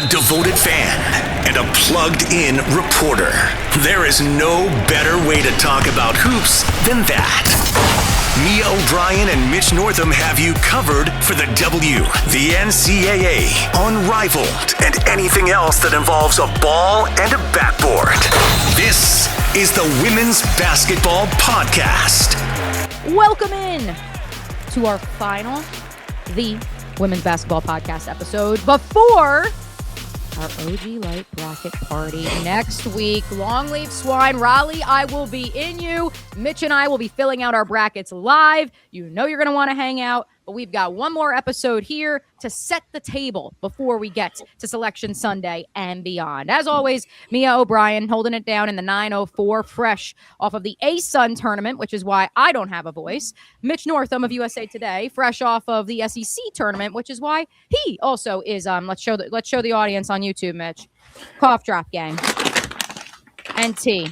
a devoted fan, and a plugged-in reporter. There is no better way to talk about hoops than that. Mia O'Brien and Mitch Northam have you covered for the W, the NCAA, Unrivaled, and anything else that involves a ball and a backboard. This is the Women's Basketball Podcast. Welcome in to our final, the Women's Basketball Podcast episode before our OG Light Bracket Party next week. Longleaf Swine, Raleigh, I will be in you. Mitch and I will be filling out our brackets live. You know you're going to want to hang out, but we've got one more episode here to set the table before we get to Selection Sunday and beyond. As always, Mia O'Brien holding it down in the 904, fresh off of the ASUN tournament, which is why I don't have a voice. Mitch Northam of USA Today, fresh off of the SEC tournament, which is why he also is. Let's show the audience on YouTube, Mitch. Cough drop gang. NT.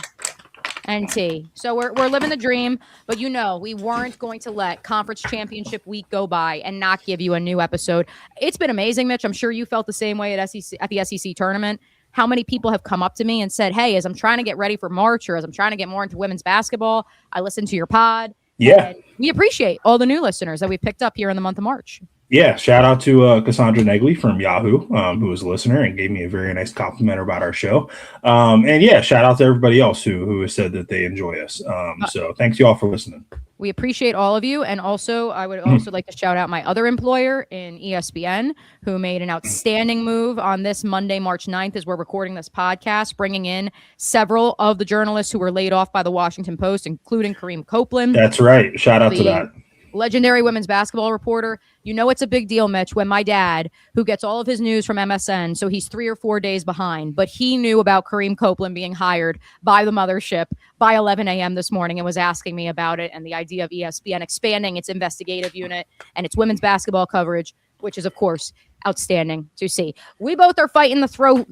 So we're living the dream, but you know we weren't going to let Conference Championship Week go by and not give you a new episode. It's been amazing, Mitch. I'm sure you felt the same way at the SEC tournament. How many people have come up to me and said, hey, as I'm trying to get ready for March or as I'm trying to get more into women's basketball, I listened to your pod. Yeah. And we appreciate all the new listeners that we picked up here in the month of March. Yeah, shout out to Cassandra Negley from Yahoo, who was a listener and gave me a very nice compliment about our show. And yeah, shout out to everybody else who has said that they enjoy us. So thanks you all for listening. We appreciate all of you. And also, I would also like to shout out my other employer in ESPN, who made an outstanding move on this Monday, March 9th, as we're recording this podcast, bringing in several of the journalists who were laid off by the Washington Post, including Kareem Copeland. That's right. Shout out to that. Legendary women's basketball reporter. You know it's a big deal, Mitch, when my dad, who gets all of his news from MSN, so he's 3 or 4 days behind, but he knew about Kareem Copeland being hired by the mothership by 11 a.m. this morning and was asking me about it and the idea of ESPN expanding its investigative unit and its women's basketball coverage, which is, of course, outstanding to see. We both are fighting the throat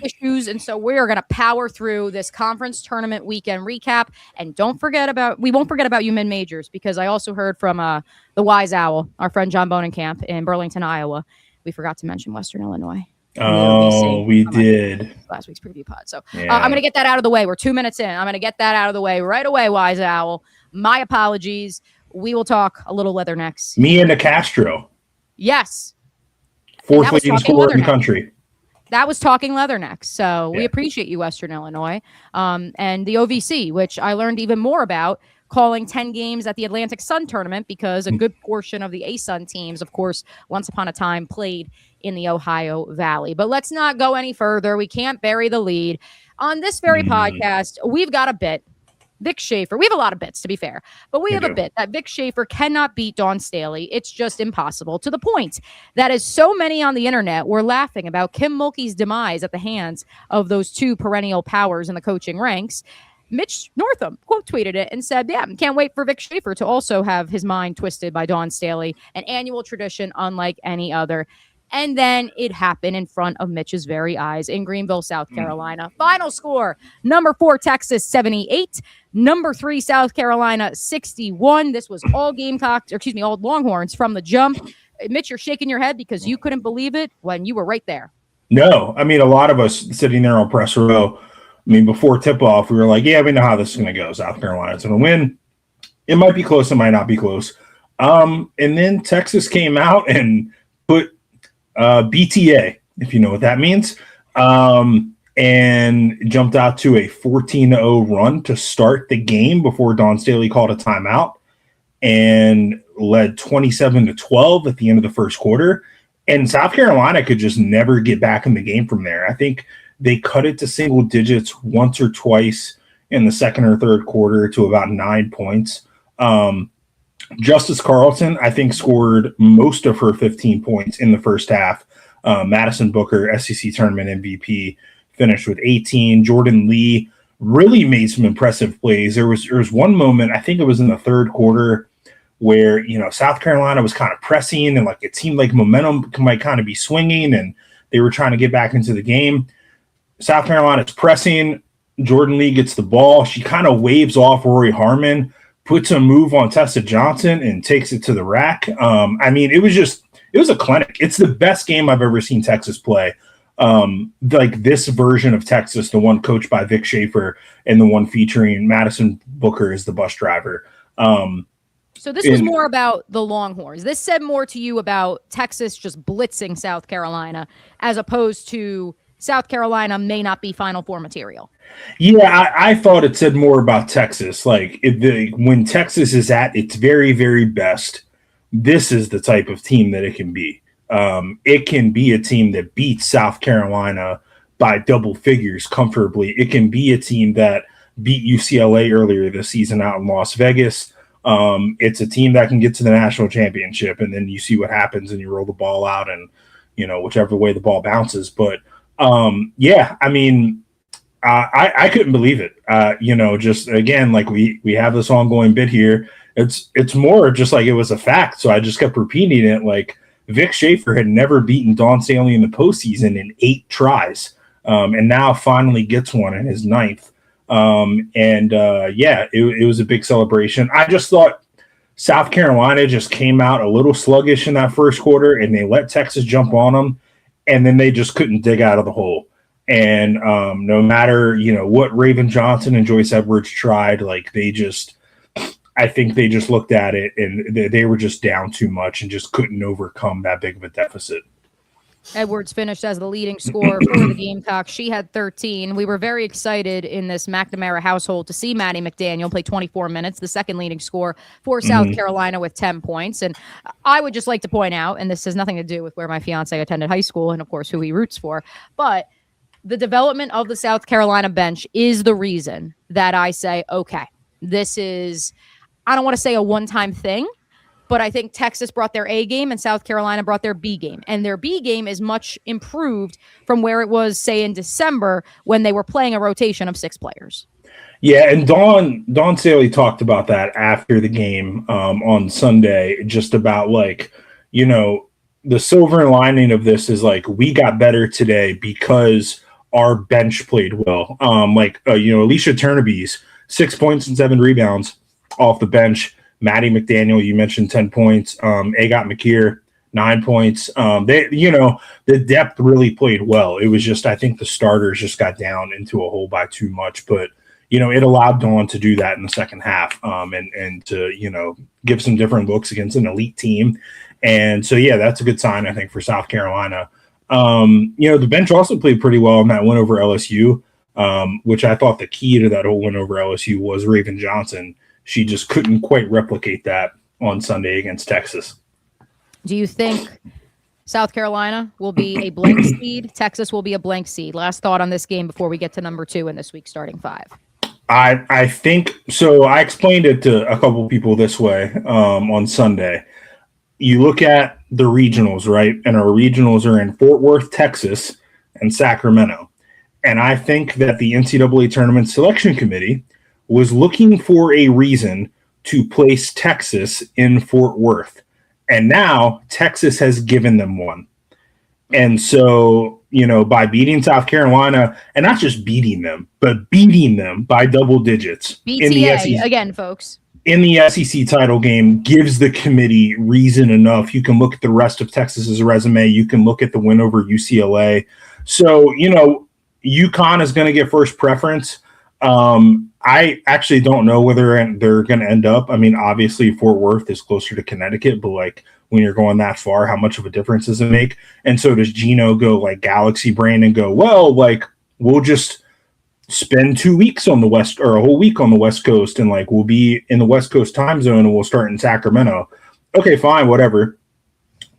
issues, and so we are going to power through this conference tournament weekend recap. And we won't forget about you mid-majors, because I also heard from the Wise Owl, our friend John Bonenkamp in Burlington, Iowa. We forgot to mention Western Illinois. Oh, we did. Last week's preview pod. So yeah. I'm going to get that out of the way. We're 2 minutes in. I'm going to get that out of the way right away, Wise Owl. My apologies. We will talk a little Leathernecks. Me and the Castro. Yes. Fourth leading scorer in the country. That was talking Leathernecks. So yeah. We appreciate you, Western Illinois. And the OVC, which I learned even more about, calling 10 games at the Atlantic Sun tournament, because a good portion of the ASUN teams, of course, once upon a time played in the Ohio Valley. But let's not go any further. We can't bury the lead. On this very podcast, we've got a bit. Vic Schaefer. We have a lot of bits, to be fair, but we have a bit that Vic Schaefer cannot beat Dawn Staley. It's just impossible, to the point that as so many on the internet were laughing about Kim Mulkey's demise at the hands of those two perennial powers in the coaching ranks. Mitch Northam quote tweeted it and said, yeah, can't wait for Vic Schaefer to also have his mind twisted by Dawn Staley, an annual tradition unlike any other. And then it happened in front of Mitch's very eyes in Greenville, South Carolina. Final score, number 4, Texas, 78. Number 3, South Carolina, 61. This was all all Longhorns from the jump. Mitch, you're shaking your head because you couldn't believe it when you were right there. No, I mean, a lot of us sitting there on press row, before tip-off, we were like, yeah, we know how this is going to go. South Carolina's going to win. It might be close. It might not be close. And then Texas came out and put BTA, if you know what that means, and jumped out to a 14-0 run to start the game before Dawn Staley called a timeout, and led 27-12 at the end of the first quarter. And South Carolina could just never get back in the game from there. I think they cut it to single digits once or twice in the second or third quarter to about 9 points. Justice Carlton, I think, scored most of her 15 points in the first half. Madison Booker, SEC tournament MVP, finished with 18. Jordan Lee really made some impressive plays. There was one moment, I think it was in the third quarter, where South Carolina was kind of pressing and it seemed like momentum might kind of be swinging, and they were trying to get back into the game. South Carolina's pressing. Jordan Lee gets the ball. She kind of waves off Rory Harmon, puts a move on Tessa Johnson, and takes it to the rack. It was a clinic. It's the best game I've ever seen Texas play. Like this version of Texas, the one coached by Vic Schaefer and the one featuring Madison Booker as the bus driver. So this was more about the Longhorns. This said more to you about Texas just blitzing South Carolina as opposed to South Carolina may not be Final Four material. Yeah, I thought it said more about Texas. Like when Texas is at its very, very best, this is the type of team that it can be. It can be a team that beats South Carolina by double figures comfortably. It can be a team that beat UCLA earlier this season out in Las Vegas. It's a team that can get to the national championship, and then you see what happens and you roll the ball out and, whichever way the ball bounces. But, yeah, I mean, I couldn't believe it. Just again, like we have this ongoing bit here. It's more just like it was a fact. So I just kept repeating it. Like Vic Schaefer had never beaten Dawn Staley in the postseason in 8 tries. And now finally gets one in his 9th. It was a big celebration. I just thought South Carolina just came out a little sluggish in that first quarter, and they let Texas jump on them, and then they just couldn't dig out of the hole. And no matter what Raven Johnson and Joyce Edwards tried, like I think they just looked at it and they were just down too much and just couldn't overcome that big of a deficit. Edwards finished as the leading scorer for the Gamecocks. She had 13. We were very excited in this McNamara household to see Maddie McDaniel play 24 minutes, the second leading scorer for South Carolina with 10 points. And I would just like to point out, and this has nothing to do with where my fiance attended high school and, of course, who he roots for, but the development of the South Carolina bench is the reason that I say, okay, this is, I don't want to say a one-time thing, but I think Texas brought their A game and South Carolina brought their B game. And their B game is much improved from where it was, say, in December when they were playing a rotation of 6 players. Yeah, and Dawn Staley talked about that after the game on Sunday, just about the silver lining of this is we got better today because our bench played well. Alicia Turnaby's 6 points and 7 rebounds off the bench. Maddie McDaniel, you mentioned 10 points. Agot McKeer, 9 points. The depth really played well. It was just, I think the starters just got down into a hole by too much. But, it allowed Dawn to do that in the second half and to, give some different looks against an elite team. And so, yeah, that's a good sign, I think, for South Carolina. The bench also played pretty well in that win over LSU, which I thought the key to that whole win over LSU was Raven Johnson. She just couldn't quite replicate that on Sunday against Texas. Do you think South Carolina will be a blank seed? Texas will be a blank seed. Last thought on this game before we get to number 2 in this week's starting 5. I think so. I explained it to a couple of people this way on Sunday. You look at the regionals, right? And our regionals are in Fort Worth, Texas, and Sacramento. And I think that the NCAA Tournament Selection Committee was looking for a reason to place Texas in Fort Worth. And now Texas has given them one. And so, by beating South Carolina, and not just beating them, but beating them by double digits. BTA, in the SEC, again, folks. In the SEC title game gives the committee reason enough. You can look at the rest of Texas's resume. You can look at the win over UCLA. So, UConn is going to get first preference. I actually don't know whether they're going to end up. I mean, obviously Fort Worth is closer to Connecticut, but when you're going that far, how much of a difference does it make? And so does Gino go Galaxy brain and go, well, we'll just spend 2 weeks on the West or a whole week on the West Coast. And we'll be in the West Coast time zone and we'll start in Sacramento. Okay, fine, whatever.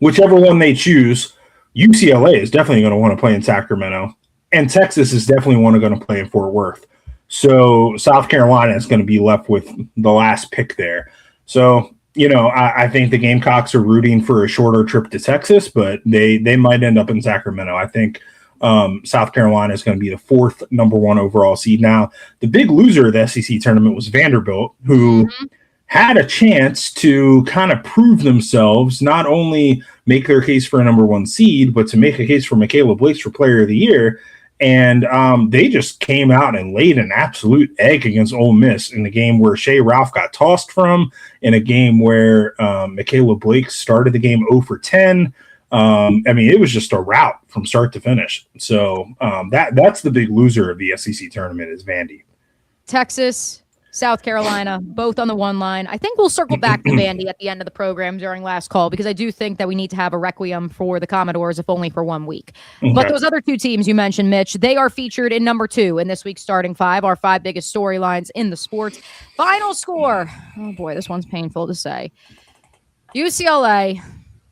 Whichever one they choose, UCLA is definitely going to want to play in Sacramento. And Texas is definitely going to play in Fort Worth. So South Carolina is going to be left with the last pick there. So, I think the Gamecocks are rooting for a shorter trip to Texas, but they might end up in Sacramento. I think South Carolina is going to be the 4th number 1 overall seed. Now, the big loser of the SEC tournament was Vanderbilt, who had a chance to kind of prove themselves, not only make their case for a number 1 seed, but to make a case for Michaela Blakes for Player of the Year. And they just came out and laid an absolute egg against Ole Miss in the game where Shea Ralph got tossed from, in a game where Michaela Blake started the game 0 for 10. I mean, it was just a rout from start to finish. So that's the big loser of the SEC tournament is Vandy. Texas, South Carolina, both on the one line. I think we'll circle back to Vandy at the end of the program during last call, because I do think that we need to have a requiem for the Commodores, if only for 1 week. Okay. But those other two teams you mentioned, Mitch, they are featured in number 2 in this week's starting 5, our 5 biggest storylines in the sport. Final score. Oh boy, this one's painful to say. UCLA,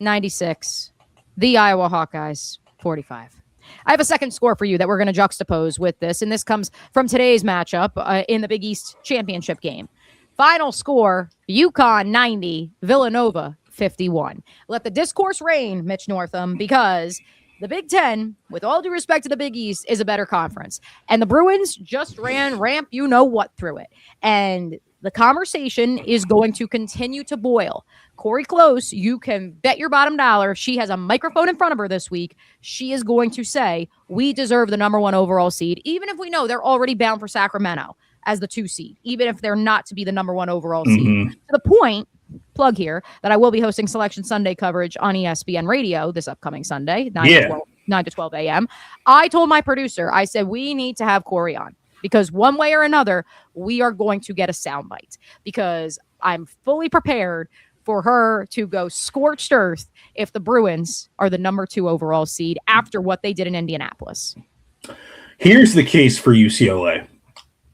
96. The Iowa Hawkeyes, 45. I have a second score for you that we're going to juxtapose with this, and this comes from today's matchup in the Big East championship game. Final score, UConn 90, Villanova 51. Let the discourse reign, Mitch Northam, because the Big Ten, with all due respect to the Big East, is a better conference. And the Bruins just ran ramp you-know-what through it. And the conversation is going to continue to boil. Corey Close, you can bet your bottom dollar, if she has a microphone in front of her this week, she is going to say, we deserve the number 1 overall seed, even if we know they're already bound for Sacramento as the 2 seed, even if they're not to be the number 1 overall seed. To the point, plug here, that I will be hosting Selection Sunday coverage on ESPN Radio this upcoming Sunday, 9 to 12 a.m. I told my producer, I said, we need to have Corey on, because one way or another, we are going to get a soundbite, because I'm fully prepared for her to go scorched earth if the Bruins are the number 2 overall seed after what they did in Indianapolis. Here's the case for UCLA.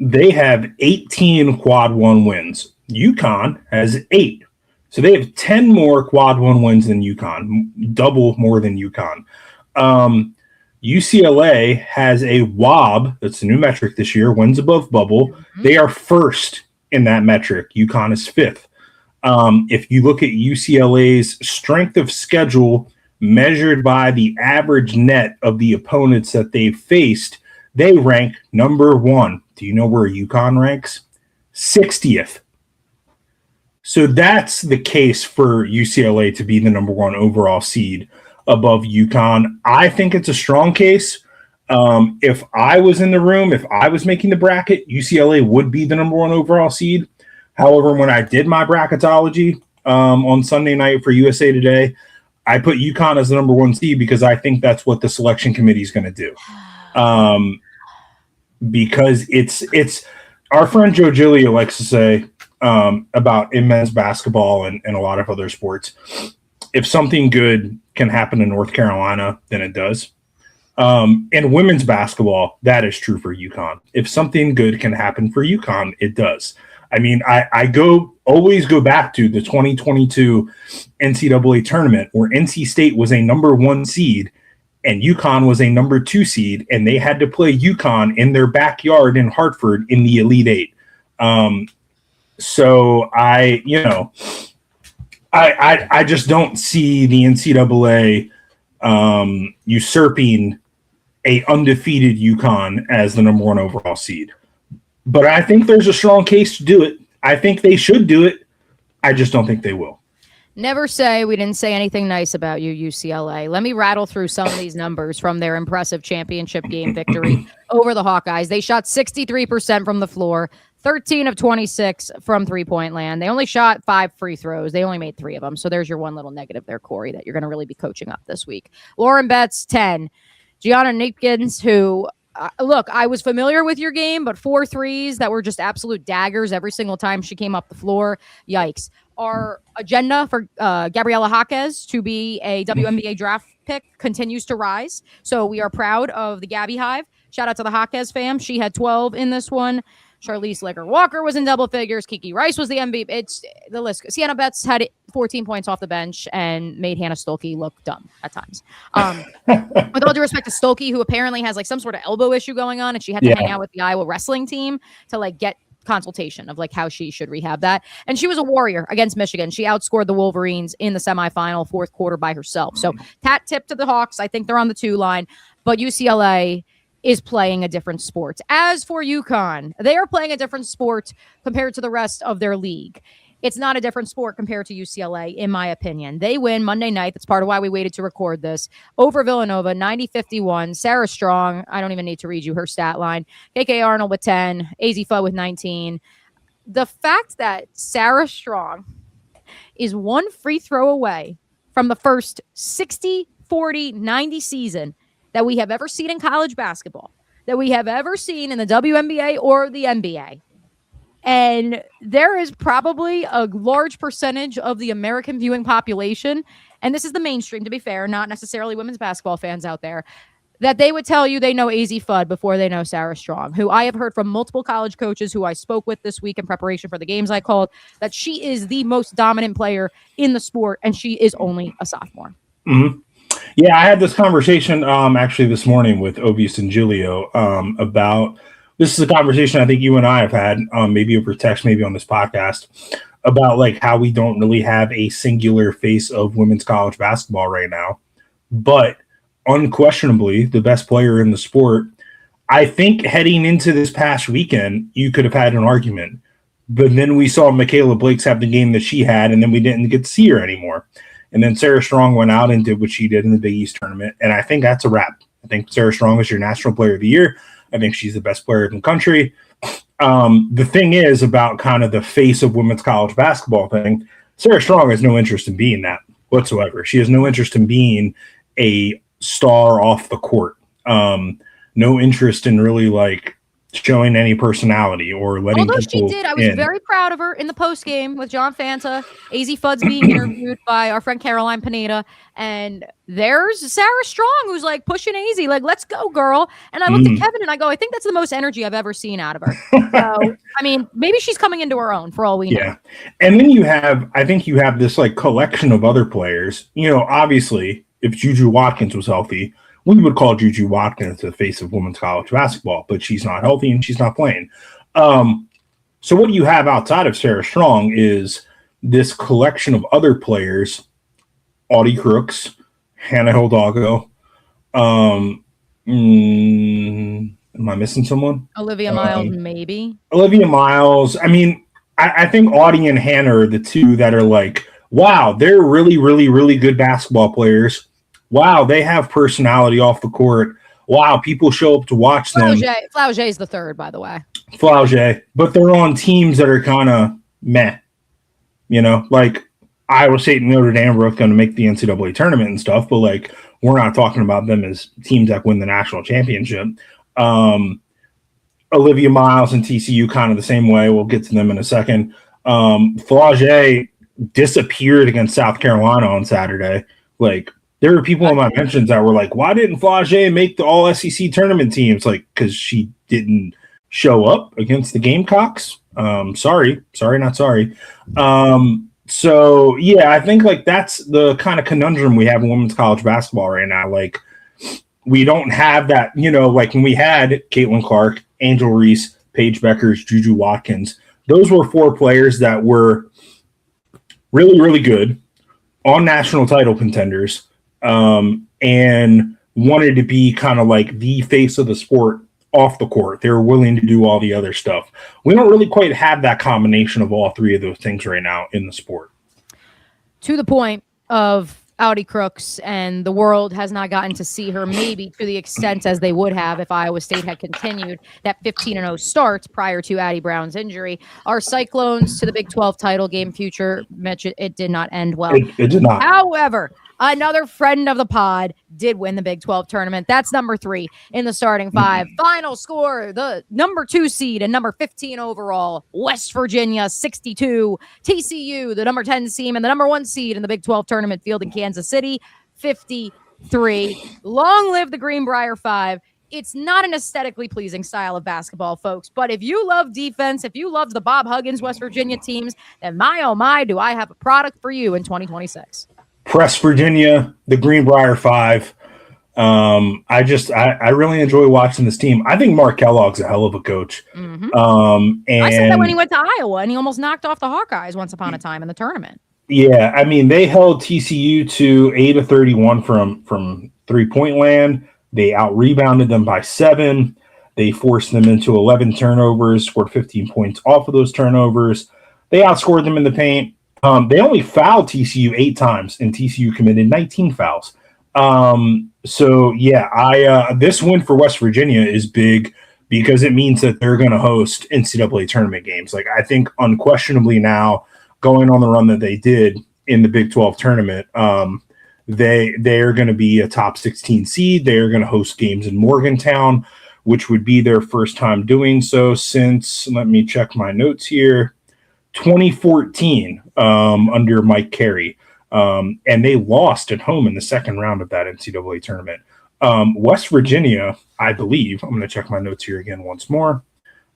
They have 18 quad 1 wins. UConn has 8. So they have 10 more quad 1 wins than UConn, double more than UConn. UCLA has a WAB, that's a new metric this year, wins above bubble. Mm-hmm. They are first in that metric. UConn is 5th. If you look at UCLA's strength of schedule measured by the average net of the opponents that they've faced, they rank number 1. Do you know where UConn ranks? 60th. So that's the case for UCLA to be the number 1 overall seed above UConn. I think it's a strong case. If I was in the room, if I was making the bracket, UCLA would be the number 1 overall seed. However, when I did my bracketology on Sunday night for USA Today, I put UConn as the number 1 seed because I think that's what the selection committee is going to do. Because it's our friend Joe Giglio likes to say about in men's basketball and a lot of other sports, if something good can happen in North Carolina, then it does. In women's basketball, that is true for UConn. If something good can happen for UConn, it does. I mean, I always go back to the 2022 NCAA tournament where NC State was a number 1 seed and UConn was a number 2 seed, and they had to play UConn in their backyard in Hartford in the Elite 8. So I just don't see the NCAA usurping a undefeated UConn as the number 1 overall seed. But I think there's a strong case to do it. I think they should do it. I just don't think they will. Never say we didn't say anything nice about you, UCLA. Let me rattle through some of these numbers from their impressive championship game victory over the Hawkeyes. They shot 63% from the floor, 13 of 26 from three-point land. They only shot 5 free throws. They only made 3 of them. So there's your one little negative there, Corey, that you're going to really be coaching up this week. Lauren Betts, 10. Gianna Napkins, who... look, I was familiar with your game, but 4 threes that were just absolute daggers every single time she came up the floor. Yikes. Our agenda for Gabriela Jaquez to be a WNBA draft pick continues to rise. So we are proud of the Gabby Hive. Shout out to the Jaquez fam. She had 12 in this one. Charlize Licker-Walker was in double figures. Kiki Rice was the MVP. It's the list. Sienna Betts had 14 points off the bench and made Hannah Stolke look dumb at times. With all due respect to Stolke, who apparently has like some sort of elbow issue going on, and she had to hang out with the Iowa wrestling team to like get consultation of like how she should rehab that. And she was a warrior against Michigan. She outscored the Wolverines in the semifinal 4th quarter by herself. So hat tip to the Hawks. I think they're on the 2 line, but UCLA is playing a different sport. As for UConn, they are playing a different sport compared to the rest of their league. It's not a different sport compared to UCLA, in my opinion. They win Monday night. That's part of why we waited to record this. Over Villanova, 90-51. Sarah Strong, I don't even need to read you her stat line. KK Arnold with 10. AZ Fudd with 19. The fact that Sarah Strong is 1 free throw away from the first 60 40-90 season that we have ever seen in college basketball, that we have ever seen in the WNBA or the NBA. And there is probably a large percentage of the American viewing population, and this is the mainstream, to be fair, not necessarily women's basketball fans out there, that they would tell you they know AZ Fudd before they know Sarah Strong, who I have heard from multiple college coaches who I spoke with this week in preparation for the games I called, that she is the most dominant player in the sport, and she is only a sophomore. Mm-hmm. Yeah, I had this conversation actually this morning with Ovius and Giulio about – this is a conversation I think you and I have had, maybe over text, maybe on this podcast, about like how we don't really have a singular face of women's college basketball right now. But unquestionably, the best player in the sport, I think heading into this past weekend, you could have had an argument. But then we saw Michaela Blakes have the game that she had, and then we didn't get to see her anymore. And then Sarah Strong went out and did what she did in the Big East tournament. And I think that's a wrap. I think Sarah Strong is your National Player of the Year. I think she's the best player in the country. The thing is about kind of the face of women's college basketball thing, Sarah Strong has no interest in being that whatsoever. She has no interest in being a star off the court. No interest in really like showing any personality or letting Although people she did, I was very proud of her in the post game with John Fanta. AZ Fudd's being interviewed by our friend Caroline Pineda, and there's Sarah Strong who's like pushing AZ, like, let's go, girl. And I looked at Kevin and I go, I think that's the most energy I've ever seen out of her. So, I mean, maybe she's coming into her own for all we know. Yeah. And then I think you have this like collection of other players. You know, obviously, if Juju Watkins was healthy, we would call Juju Watkins the face of women's college basketball, but she's not healthy and she's not playing. So what you have outside of Sarah Strong is this collection of other players, Audie Crooks, Hannah Hidalgo. Am I missing someone? Olivia Miles, maybe. Olivia Miles. I mean, I think Audie and Hannah are the two that are like, wow, they're really, really, really good basketball players. Wow, they have personality off the court. Wow, people show up to watch them. Flauget is the third, by the way. Flauget, but they're on teams that are kind of meh. You know, like Iowa State and Notre Dame are both going to make the NCAA tournament and stuff, but like we're not talking about them as teams that win the national championship. Olivia Miles and TCU kind of the same way. We'll get to them in a second. Flauget disappeared against South Carolina on Saturday. Like, there were people in my mentions that were like, why didn't Flauget make the all SEC tournament teams? Like, because she didn't show up against the Gamecocks. Sorry, not sorry. So, yeah, I think like that's the kind of conundrum we have in women's college basketball right now. Like, we don't have that, you know, like when we had Caitlin Clark, Angel Reese, Paige Beckers, Juju Watkins, those were four players that were really, really good, on national title contenders, and wanted to be kind of like the face of the sport off the court. They were willing to do all the other stuff. We don't really quite have that combination of all three of those things right now in the sport. To the point of Audie Crooks, and the world has not gotten to see her maybe to the extent as they would have if Iowa State had continued that 15-0 start prior to Addie Brown's injury. Our Cyclones to the Big 12 title game future, Mitch, it did not end well. It did not. However, another friend of the pod did win the Big 12 tournament. That's number 3 in the starting 5. Final score, the number 2 seed and number 15 overall, West Virginia 62. TCU, the number 10 seed and the number 1 seed in the Big 12 tournament field in Kansas City, 53. Long live the Greenbrier 5. It's not an aesthetically pleasing style of basketball, folks. But if you love defense, if you love the Bob Huggins West Virginia teams, then my, oh my, do I have a product for you in 2026. Press Virginia, the Greenbrier 5. I really enjoy watching this team. I think Mark Kellogg's a hell of a coach. And I said that when he went to Iowa, and he almost knocked off the Hawkeyes once upon a time in the tournament. Yeah, I mean, they held TCU to 8 of 31 from three-point land. They out-rebounded them by 7. They forced them into 11 turnovers, scored 15 points off of those turnovers. They outscored them in the paint. They only fouled TCU 8 times, and TCU committed 19 fouls. So, yeah, this win for West Virginia is big because it means that they're going to host NCAA tournament games. Like, I think unquestionably now, going on the run that they did in the Big 12 tournament, They are going to be a top 16 seed. They are going to host games in Morgantown, which would be their first time doing so since, let me check my notes here, 2014 under Mike Carey. And they lost at home in the second round of that NCAA tournament. West Virginia, I believe, I'm going to check my notes here again once more.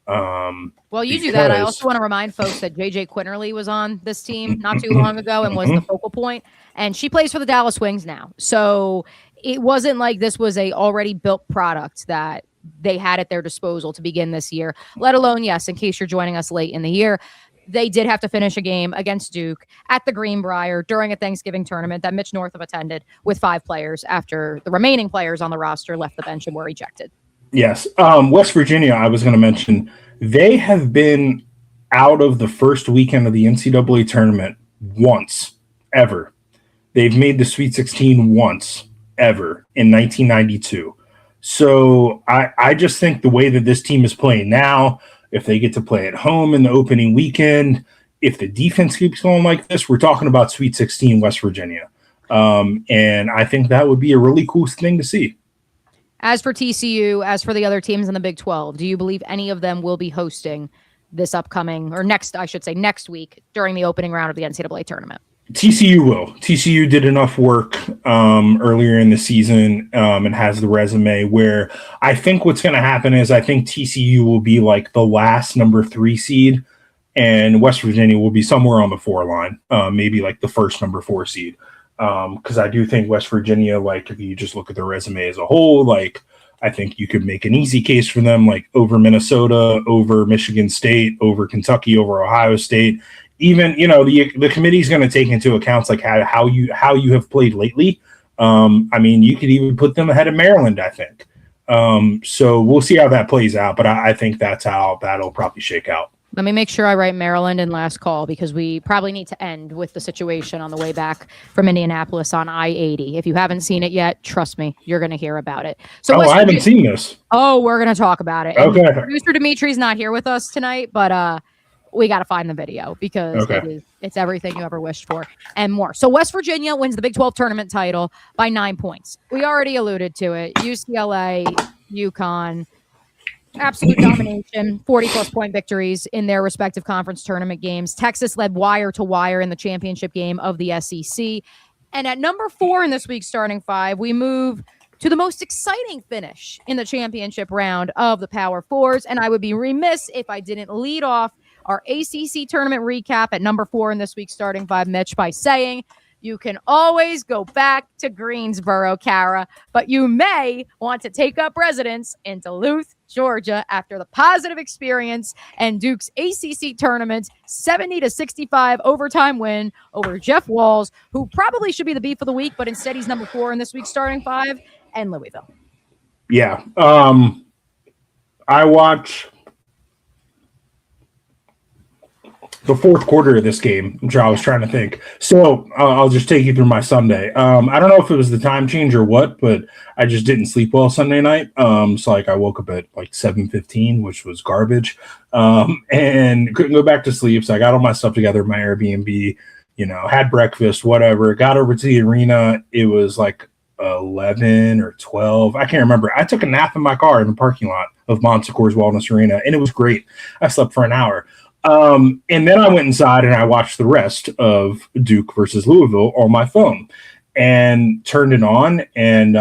Well, you do that. I also want to remind folks that JJ Quinterly was on this team not too long ago and was the focal point, and she plays for the Dallas Wings now. So it wasn't like this was a already built product that they had at their disposal to begin this year, let alone, yes, in case you're joining us late in the year, they did have to finish a game against Duke at the Greenbrier during a Thanksgiving tournament that Mitch Northam attended with 5 players after the remaining players on the roster left the bench and were ejected. Yes. West Virginia, I was going to mention, they have been out of the first weekend of the NCAA tournament once, ever. They've made the Sweet 16 once, ever, in 1992. So I just think the way that this team is playing now, if they get to play at home in the opening weekend, if the defense keeps going like this, we're talking about Sweet 16 West Virginia. And I think that would be a really cool thing to see. As for TCU, as for the other teams in the Big 12, do you believe any of them will be hosting this upcoming, or next week during the opening round of the NCAA tournament? TCU will. TCU did enough work earlier in the season and has the resume where I think what's going to happen is I think TCU will be like the last number 3 seed and West Virginia will be somewhere on the 4 line, maybe like the first number 4 seed. Because I do think West Virginia, like if you just look at their resume as a whole, like I think you could make an easy case for them, like over Minnesota, over Michigan State, over Kentucky, over Ohio State. Even, you know, the committee is going to take into account like how you have played lately. I mean, you could even put them ahead of Maryland, I think. So we'll see how that plays out, but I think that's how that'll probably shake out. Let me make sure I write Maryland in last call because we probably need to end with the situation on the way back from Indianapolis on I-80. If you haven't seen it yet, trust me, you're going to hear about it. So I haven't seen this. Oh, we're going to talk about it. Okay. And producer Dimitri's not here with us tonight, but we got to find the video because it's everything you ever wished for and more. So West Virginia wins the Big 12 tournament title by 9 points. We already alluded to it. UCLA, UConn, absolute domination, 40-plus point victories in their respective conference tournament games. Texas led wire to wire in the championship game of the SEC. And at number 4 in this week's starting 5, we move to the most exciting finish in the championship round of the Power Fours. And I would be remiss if I didn't lead off our ACC tournament recap at number 4 in this week's starting 5, Mitch, by saying you can always go back to Greensboro, Kara, but you may want to take up residence in Duluth, Georgia, after the positive experience and Duke's ACC tournament 70-65 overtime win over Jeff Walls, who probably should be the beef of the week, but instead he's number 4 in this week's starting 5, and Louisville. Yeah. I watch the fourth quarter of this game, which I was trying to think. So I'll just take you through my Sunday. I don't know if it was the time change or what, but I just didn't sleep well Sunday night. So like I woke up at like 7:15, which was garbage, and couldn't go back to sleep. So I got all my stuff together in my Airbnb, you know, had breakfast, whatever. Got over to the arena. It was like 11 or 12. I can't remember. I took a nap in my car in the parking lot of Montecore's Wellness Arena, and it was great. I slept for an hour. And then I went inside and I watched the rest of Duke versus Louisville on my phone and turned it on. And,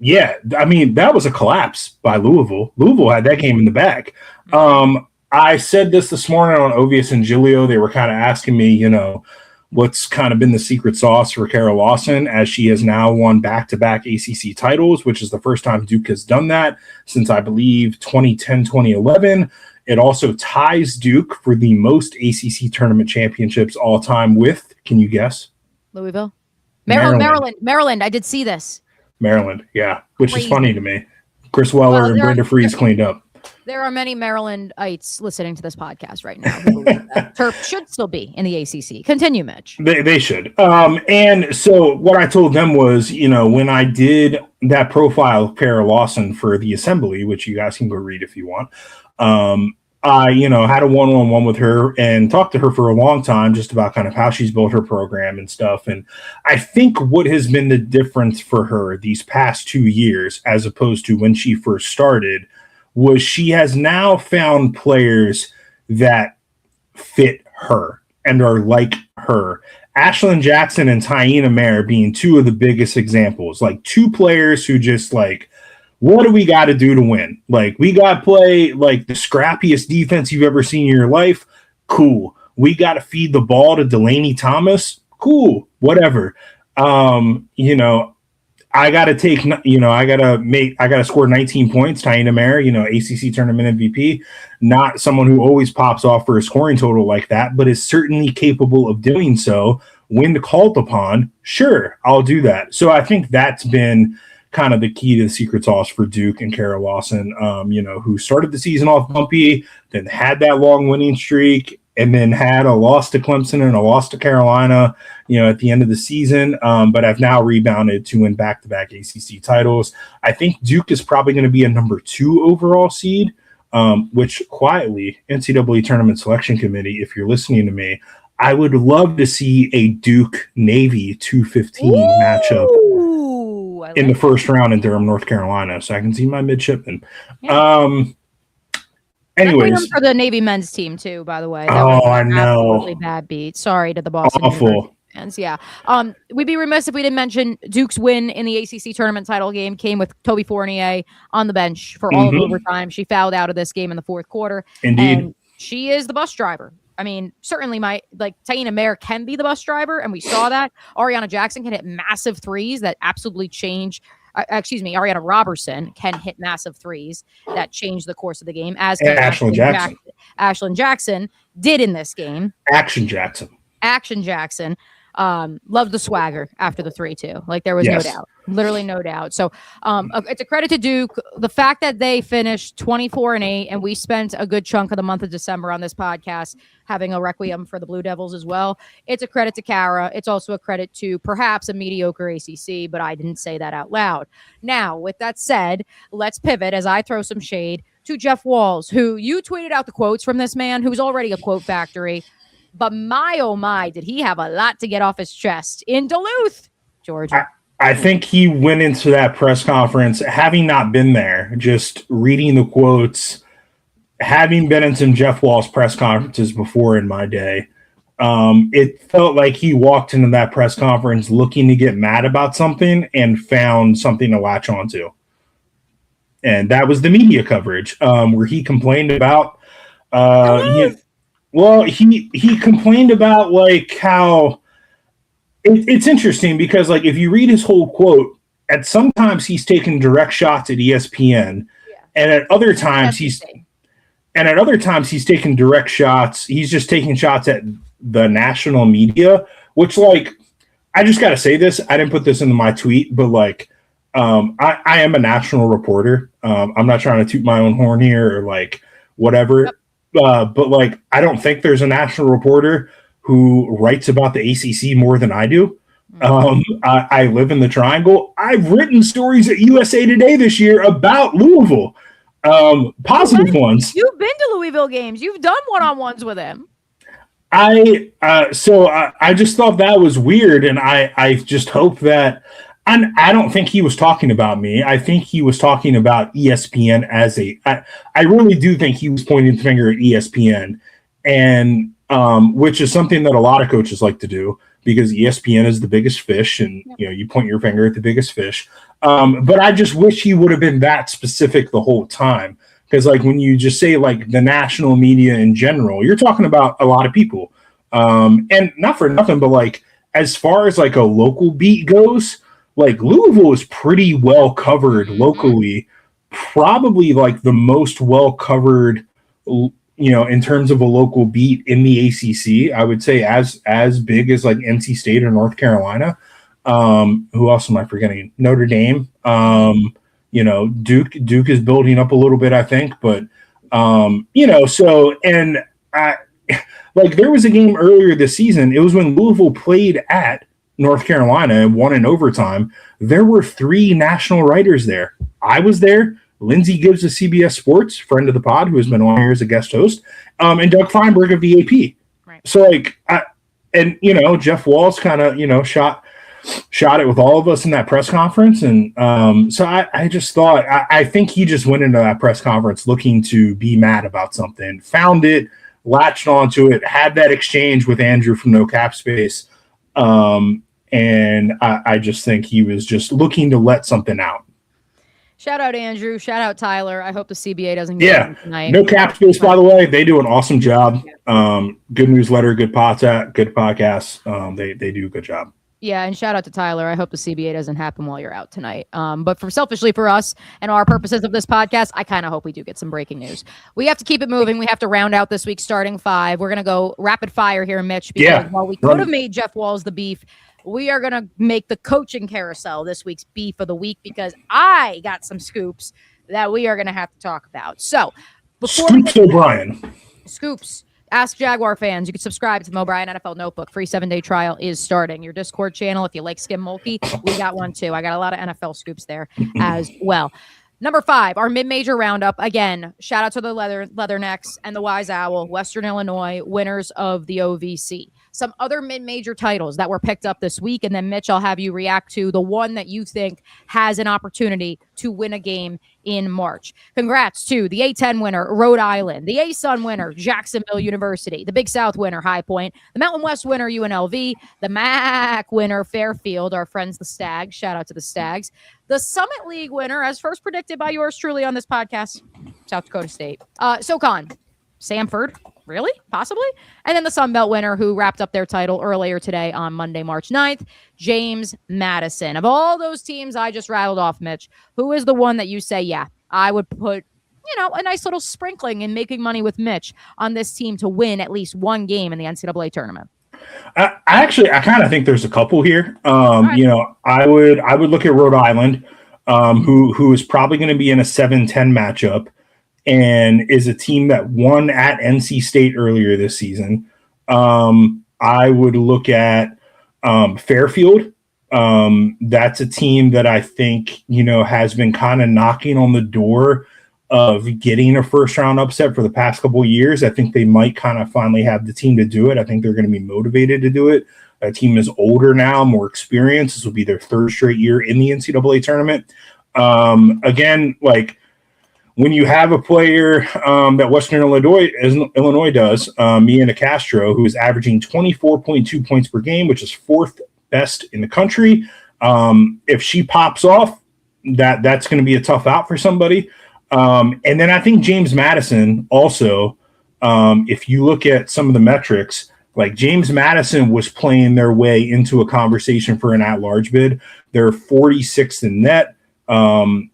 yeah, I mean, that was a collapse by Louisville. Louisville had that game in the bag. I said this morning on Ovius and Giglio. They were kind of asking me, you know, what's kind of been the secret sauce for Kara Lawson, as she has now won back-to-back ACC titles, which is the first time Duke has done that since, I believe, 2010, 2011. It also ties Duke for the most ACC tournament championships all time with, can you guess? Louisville? Maryland. I did see this. Maryland, yeah, which is funny to me. Chris Weller and Brenda Freeze cleaned up. There are many Marylandites listening to this podcast right now who believe that Terp should still be in the ACC. Continue, Mitch. They should. And so what I told them was, you know, when I did that profile of Kara Lawson for the Assembly, which you guys can go read if you want, I, had a one-on-one with her and talked to her for a long time just about kind of how she's built her program and stuff. And I think what has been the difference for her these past 2 years, as opposed to when she first started, was she has now found players that fit her and are like her. Ashlyn Jackson and Taina Mare being two of the biggest examples, like two players who just like, what do we got to do to win? Like, we got to play like the scrappiest defense you've ever seen in your life. Cool. We got to feed the ball to Delaney Thomas. Cool. Whatever. I got to take, I got to score 19 points. Taina Mare, ACC tournament MVP, not someone who always pops off for a scoring total like that, but is certainly capable of doing so when called upon. Sure, I'll do that. So I think that's been kind of the key to the secret sauce for Duke and Kara Lawson, who started the season off bumpy, then had that long winning streak, and then had a loss to Clemson and a loss to Carolina, at the end of the season, but have now rebounded to win back-to-back ACC titles. I think Duke is probably going to be a number 2 overall seed, which quietly, NCAA Tournament Selection Committee, if you're listening to me, I would love to see a Duke-Navy 215 matchup in the first round in Durham, North Carolina, so I can see my midshipmen. Yeah. Anyways, for the Navy men's team too, by the way. That was I know. Absolutely bad beat. Sorry to the Boston Awful fans. Yeah. We'd be remiss if we didn't mention Duke's win in the ACC tournament title game came with Toby Fournier on the bench for all of overtime. She fouled out of this game in the fourth quarter. Indeed. And she is the bus driver. I mean, certainly Taina Mare can be the bus driver, and we saw that. Ariana Jackson can hit massive threes that absolutely change. Ariana Robertson can hit massive threes that change the course of the game, as can Ashlyn Jackson. Ashlyn Jackson did in this game. Action Jackson. Loved the swagger after the 3-2. Like, there was no doubt. Literally no doubt. So it's a credit to Duke. The fact that they finished 24-8, and we spent a good chunk of the month of December on this podcast having a requiem for the Blue Devils as well. It's a credit to Kara. It's also a credit to perhaps a mediocre ACC, but I didn't say that out loud. Now, with that said, let's pivot as I throw some shade to Jeff Walz, who you tweeted out the quotes from this man, who's already a quote factory. But my, oh my, did he have a lot to get off his chest in Duluth, Georgia. I think he went into that press conference, having not been there, just reading the quotes, having been in some Jeff Walz press conferences before in my day. It felt like he walked into that press conference looking to get mad about something and found something to latch onto. And that was the media coverage where he complained about he complained about like how it's interesting because like if you read his whole quote, at sometimes he's taking direct shots at ESPN, and at other times he's taking direct shots. He's just taking shots at the national media, which like I just got to say this. I didn't put this into my tweet, but like I am a national reporter. I'm not trying to toot my own horn here or like whatever. Yep. But like, I don't think there's a national reporter who writes about the ACC more than I do. I live in the Triangle. I've written stories at USA Today this year about Louisville, positive ones. You've been to Louisville games. You've done one-on-ones with him. I just thought that was weird, and I just hope that. And I don't think he was talking about me. I think he was talking about ESPN as I really do think he was pointing the finger at ESPN, and which is something that a lot of coaches like to do because ESPN is the biggest fish, and you point your finger at the biggest fish. But I just wish he would have been that specific the whole time, because like when you just say like the national media in general, you're talking about a lot of people, and not for nothing, but like as far as like a local beat goes. Like Louisville is pretty well covered locally, probably like the most well covered, in terms of a local beat in the ACC. I would say as big as like NC State or North Carolina. Who else am I forgetting? Notre Dame. Duke is building up a little bit, I think, but so and like there was a game earlier this season. It was when Louisville played at North Carolina and won in overtime. There were 3 national writers there. I was there. Lindsay Gibbs of CBS Sports, friend of the pod, who has been on here as a guest host, and Doug Feinberg of the AP. Right. So, like, Jeff Walz kind of, shot it with all of us in that press conference. And so I just thought, I think he just went into that press conference looking to be mad about something, found it, latched onto it, had that exchange with Andrew from No Cap Space. And I just think he was just looking to let something out. Shout out Andrew. Shout out Tyler. I hope the CBA doesn't get him tonight. No Cap Space, by the way. They do an awesome job. Good newsletter, good podcast. They do a good job. Yeah, and shout out to Tyler. I hope the CBA doesn't happen while you're out tonight. But selfishly for us and our purposes of this podcast, I kind of hope we do get some breaking news. We have to keep it moving. We have to round out this week's starting five. We're going to go rapid fire here, Mitch, because while we could have made Jeff Walz the beef, we are going to make the coaching carousel this week's beef of the week, because I got some scoops that we are going to have to talk about. So before Scoops O'Brien. Scoops. Ask Jaguar fans. You can subscribe to the Mo Bryan NFL Notebook. Free 7-day trial is starting. Your Discord channel, if you like Skim Mulkey, we got one too. I got a lot of NFL scoops there as well. Number 5, our mid-major roundup. Again, shout out to the Leathernecks and the Wise Owl, Western Illinois, winners of the OVC. Some other mid-major titles that were picked up this week, and then Mitch, I'll have you react to the one that you think has an opportunity to win a game in March. Congrats to the A-10 winner, Rhode Island, the A-Sun winner, Jacksonville University, the Big South winner, High Point, the Mountain West winner, UNLV, the MAC winner, Fairfield, our friends the Stags, shout out to the Stags, the Summit League winner, as first predicted by yours truly on this podcast, South Dakota State, SoCon, Samford, really? Possibly? And then the Sun Belt winner, who wrapped up their title earlier today on Monday, March 9th, James Madison. Of all those teams I just rattled off, Mitch, who is the one that you say, yeah, I would put, a nice little sprinkling in making money with Mitch on this team to win at least one game in the NCAA tournament? I kind of think there's a couple here. Right. I would look at Rhode Island, who is probably going to be in a 7-10 matchup, and is a team that won at NC State earlier this season. I would look at Fairfield. That's a team that I think, has been kind of knocking on the door of getting a first-round upset for the past couple of years. I think they might kind of finally have the team to do it. I think they're going to be motivated to do it. That team is older now, more experienced. This will be their third straight year in the NCAA tournament. Again, like, when you have a player that Western Illinois does, Miana Castro, who is averaging 24.2 points per game, which is fourth best in the country, if she pops off, that's going to be a tough out for somebody. And then I think James Madison also, if you look at some of the metrics, like James Madison was playing their way into a conversation for an at-large bid. They're 46th in net.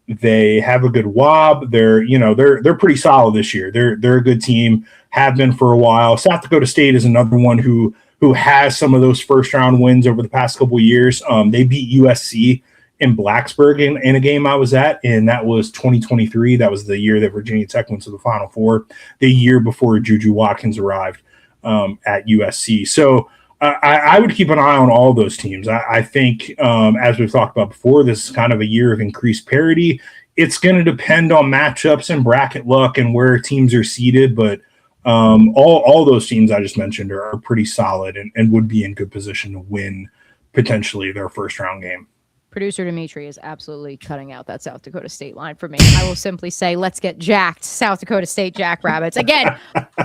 They have a good WOB. They're pretty solid this year. They're a good team, have been for a while. South Dakota State is another one who has some of those first round wins over the past couple of years. They beat USC in Blacksburg in a game I was at, and that was 2023. That was the year that Virginia Tech went to the Final Four, the year before Juju Watkins arrived at USC. So I would keep an eye on all those teams. I think, as we've talked about before, this is kind of a year of increased parity. It's going to depend on matchups and bracket luck and where teams are seated, but all those teams I just mentioned are pretty solid and would be in good position to win potentially their first round game. Producer Dimitri is absolutely cutting out that South Dakota State line for me. I will simply say, let's get jacked, South Dakota State Jackrabbits. Again,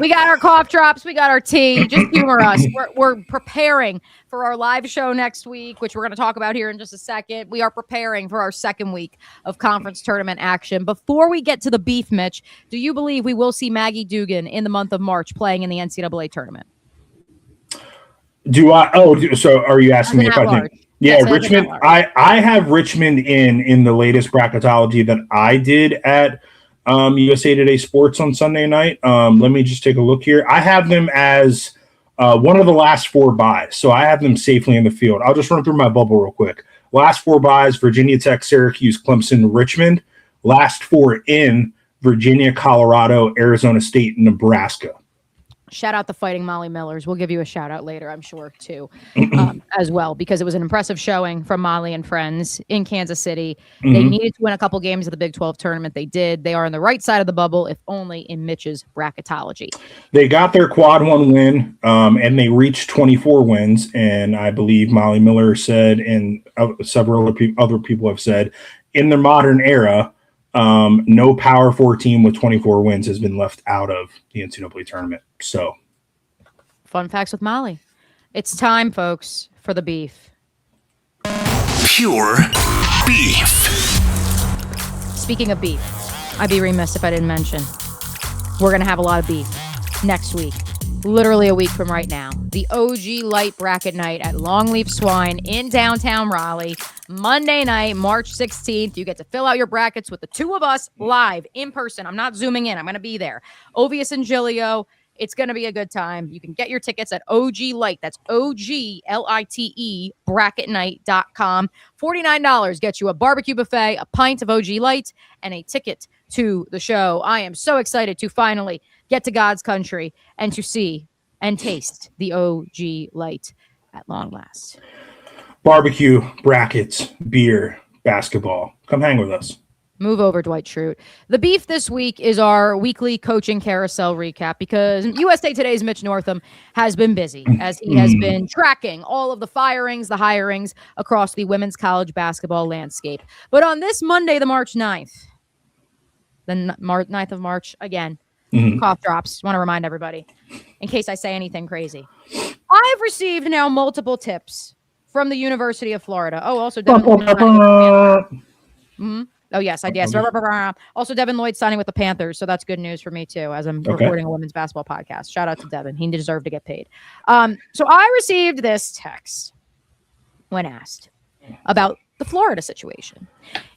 we got our cough drops, we got our tea. Just humor us. We're preparing for our live show next week, which we're going to talk about here in just a second. We are preparing for our second week of conference tournament action. Before we get to the beef, Mitch, do you believe we will see Maggie Dugan in the month of March playing in the NCAA tournament? So are you asking me if I think? Yeah, yes, Richmond. I have Richmond in the latest bracketology that I did at USA Today Sports on Sunday night. Let me just take a look here. I have them as one of the last 4 byes, so I have them safely in the field. I'll just run through my bubble real quick. Last 4 byes: Virginia Tech, Syracuse, Clemson, Richmond. Last 4 in: Virginia, Colorado, Arizona State, and Nebraska. Shout out the Fighting Molly Millers. We'll give you a shout out later, I'm sure, too, as well, because it was an impressive showing from Molly and friends in Kansas City. They needed to win a couple games of the Big 12 tournament. They did. They are on the right side of the bubble, if only in Mitch's bracketology. They got their quad one win, and they reached 24 wins. And I believe Molly Miller said, and several other people have said, in the modern era, no Power 4 team with 24 wins has been left out of the NCAA tournament. So, fun facts with Molly. It's time, folks, for the beef. Pure beef. Speaking of beef, I'd be remiss if I didn't mention we're going to have a lot of beef next week. Literally a week from right now. The OG Light Bracket Night at Longleaf Swine in downtown Raleigh. Monday night, March 16th. You get to fill out your brackets with the two of us live in person. I'm not zooming in. I'm going to be there. Ovius and Gilio. It's going to be a good time. You can get your tickets at OG Light. That's OGLITE bracketnight.com. $49 gets you a barbecue buffet, a pint of OG Light, and a ticket to the show. I am so excited to finally get to God's country and to see and taste the OG Light at long last. Barbecue, brackets, beer, basketball. Come hang with us. Move over, Dwight Schrute. The beef this week is our weekly coaching carousel recap because USA Today's Mitch Northam has been busy as he has been tracking all of the firings, the hirings across the women's college basketball landscape. But on this Monday, the March 9th, the 9th of March, again, cough drops. Want to remind everybody in case I say anything crazy. I've received now multiple tips from the University of Florida. Oh, also Devin Lloyd. Oh, yes, I guess. Also, Devin Lloyd signing with the Panthers, so that's good news for me, too, as I'm recording a women's basketball podcast. Shout out to Devin. He deserved to get paid. So I received this text when asked about the Florida situation.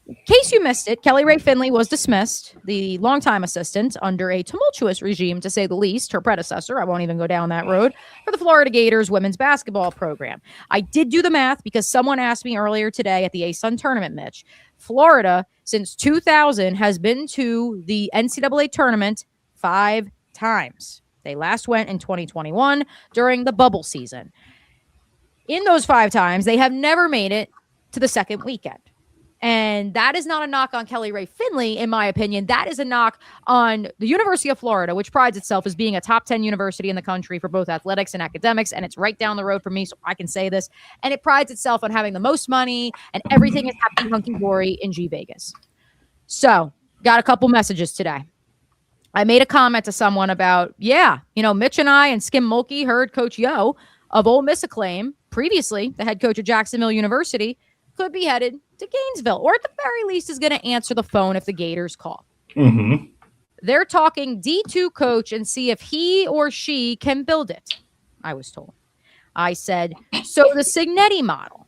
In case you missed it, Kelly Rae Finley was dismissed, the longtime assistant under a tumultuous regime, to say the least, her predecessor. I won't even go down that road, for the Florida Gators women's basketball program. I did do the math because someone asked me earlier today at the ASUN tournament, Mitch. Florida, since 2000, has been to the NCAA tournament 5 times. They last went in 2021 during the bubble season. In those 5 times, they have never made it to the second weekend. And that is not a knock on Kelly Rae Finley, in my opinion. That is a knock on the University of Florida, which prides itself as being a top 10 university in the country for both athletics and academics. And it's right down the road from me, so I can say this. And it prides itself on having the most money, and everything is happening hunky-dory in G Vegas. So, got a couple messages today. I made a comment to someone about, Mitch and I and Skim Mulkey heard Coach Yo of Ole Miss acclaim, previously the head coach of Jacksonville University, could be headed to Gainesville, or at the very least is going to answer the phone if the Gators call. They're talking D2 coach and see if he or she can build it, I was told. I said, so the Signetti model.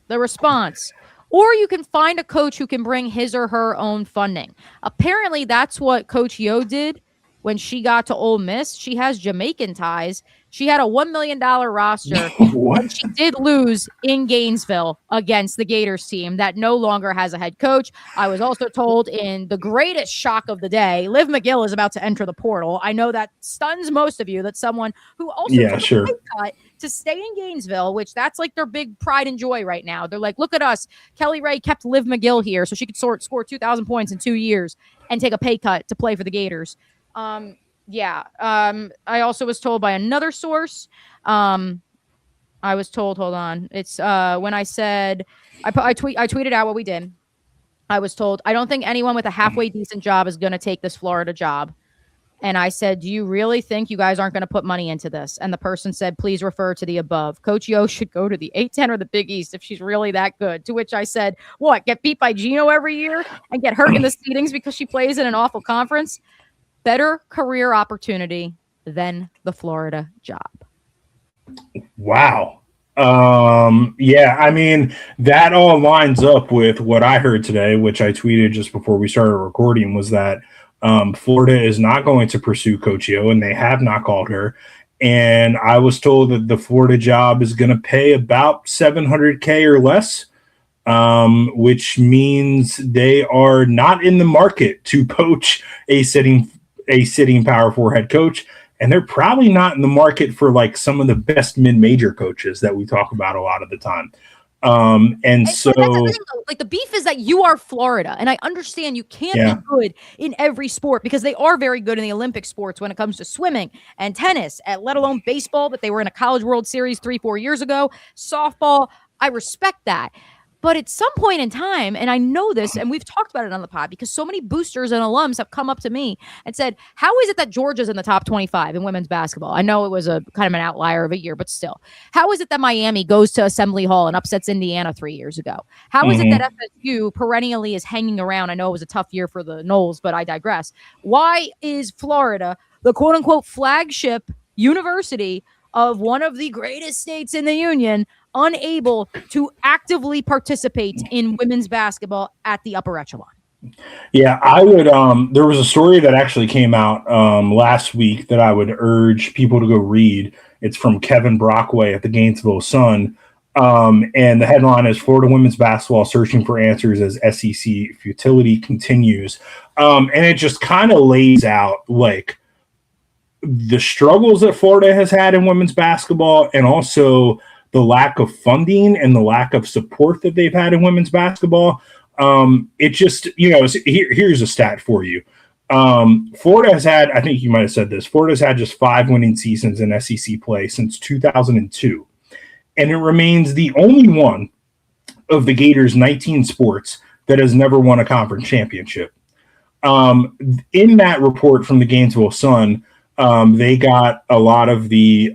The response, or you can find a coach who can bring his or her own funding. Apparently, that's what Coach Yo did when she got to Ole Miss. She has Jamaican ties. She had a $1 million roster. And she did lose in Gainesville against the Gators team that no longer has a head coach. I was also told, in the greatest shock of the day, Liv McGill is about to enter the portal. I know that stuns most of you, that someone who also took a pay cut to stay in Gainesville, which that's like their big pride and joy right now. They're like, look at us. Kelly Rae kept Liv McGill here so she could score 2,000 points in 2 years and take a pay cut to play for the Gators. I also was told by another source. I was told, hold on. It's when I said I tweeted out what we did. I was told, I don't think anyone with a halfway decent job is going to take this Florida job. And I said, do you really think you guys aren't going to put money into this? And the person said, please refer to the above. Coach Yo should go to the A-10 or the Big East if she's really that good. To which I said, what, get beat by Gino every year and get hurt in the seedings because she plays in an awful conference? Better career opportunity than the Florida job. Wow. I mean, that all lines up with what I heard today, which I tweeted just before we started recording, was that Florida is not going to pursue Coach Yo, and they have not called her. And I was told that the Florida job is going to pay about $700K or less, which means they are not in the market to poach a sitting Power 4 head coach. and they're probably not in the market for like some of the best mid-major coaches that we talk about a lot of the time. And so that's the thing, though. Like, the beef is that you are Florida, and I understand you can't be good in every sport because they are very good in the Olympic sports when it comes to swimming and tennis, and let alone baseball, but they were in a College World Series 3-4 years ago. Softball, I respect that. But at some point in time, and I know this, and we've talked about it on the pod, because so many boosters and alums have come up to me and said, how is it that Georgia's in the top 25 in women's basketball? I know it was a kind of an outlier of a year, but still. How is it that Miami goes to Assembly Hall and upsets Indiana 3 years ago? How is it that FSU perennially is hanging around? I know it was a tough year for the Noles, but I digress. Why is Florida the quote-unquote flagship university of one of the greatest states in the union unable to actively participate in women's basketball at the upper echelon? Yeah, I would. There was a story that actually came out last week that I would urge people to go read. It's from Kevin Brockway at the Gainesville Sun. And the headline is Florida women's basketball searching for answers as SEC futility continues. And it just kind of lays out like the struggles that Florida has had in women's basketball, and also the lack of funding and the lack of support that they've had in women's basketball. It just, here's a stat for you. Florida has had, I think you might have said this, Florida's had just 5 winning seasons in SEC play since 2002. And it remains the only one of the Gators' 19 sports that has never won a conference championship. In that report from the Gainesville Sun, they got a lot of the,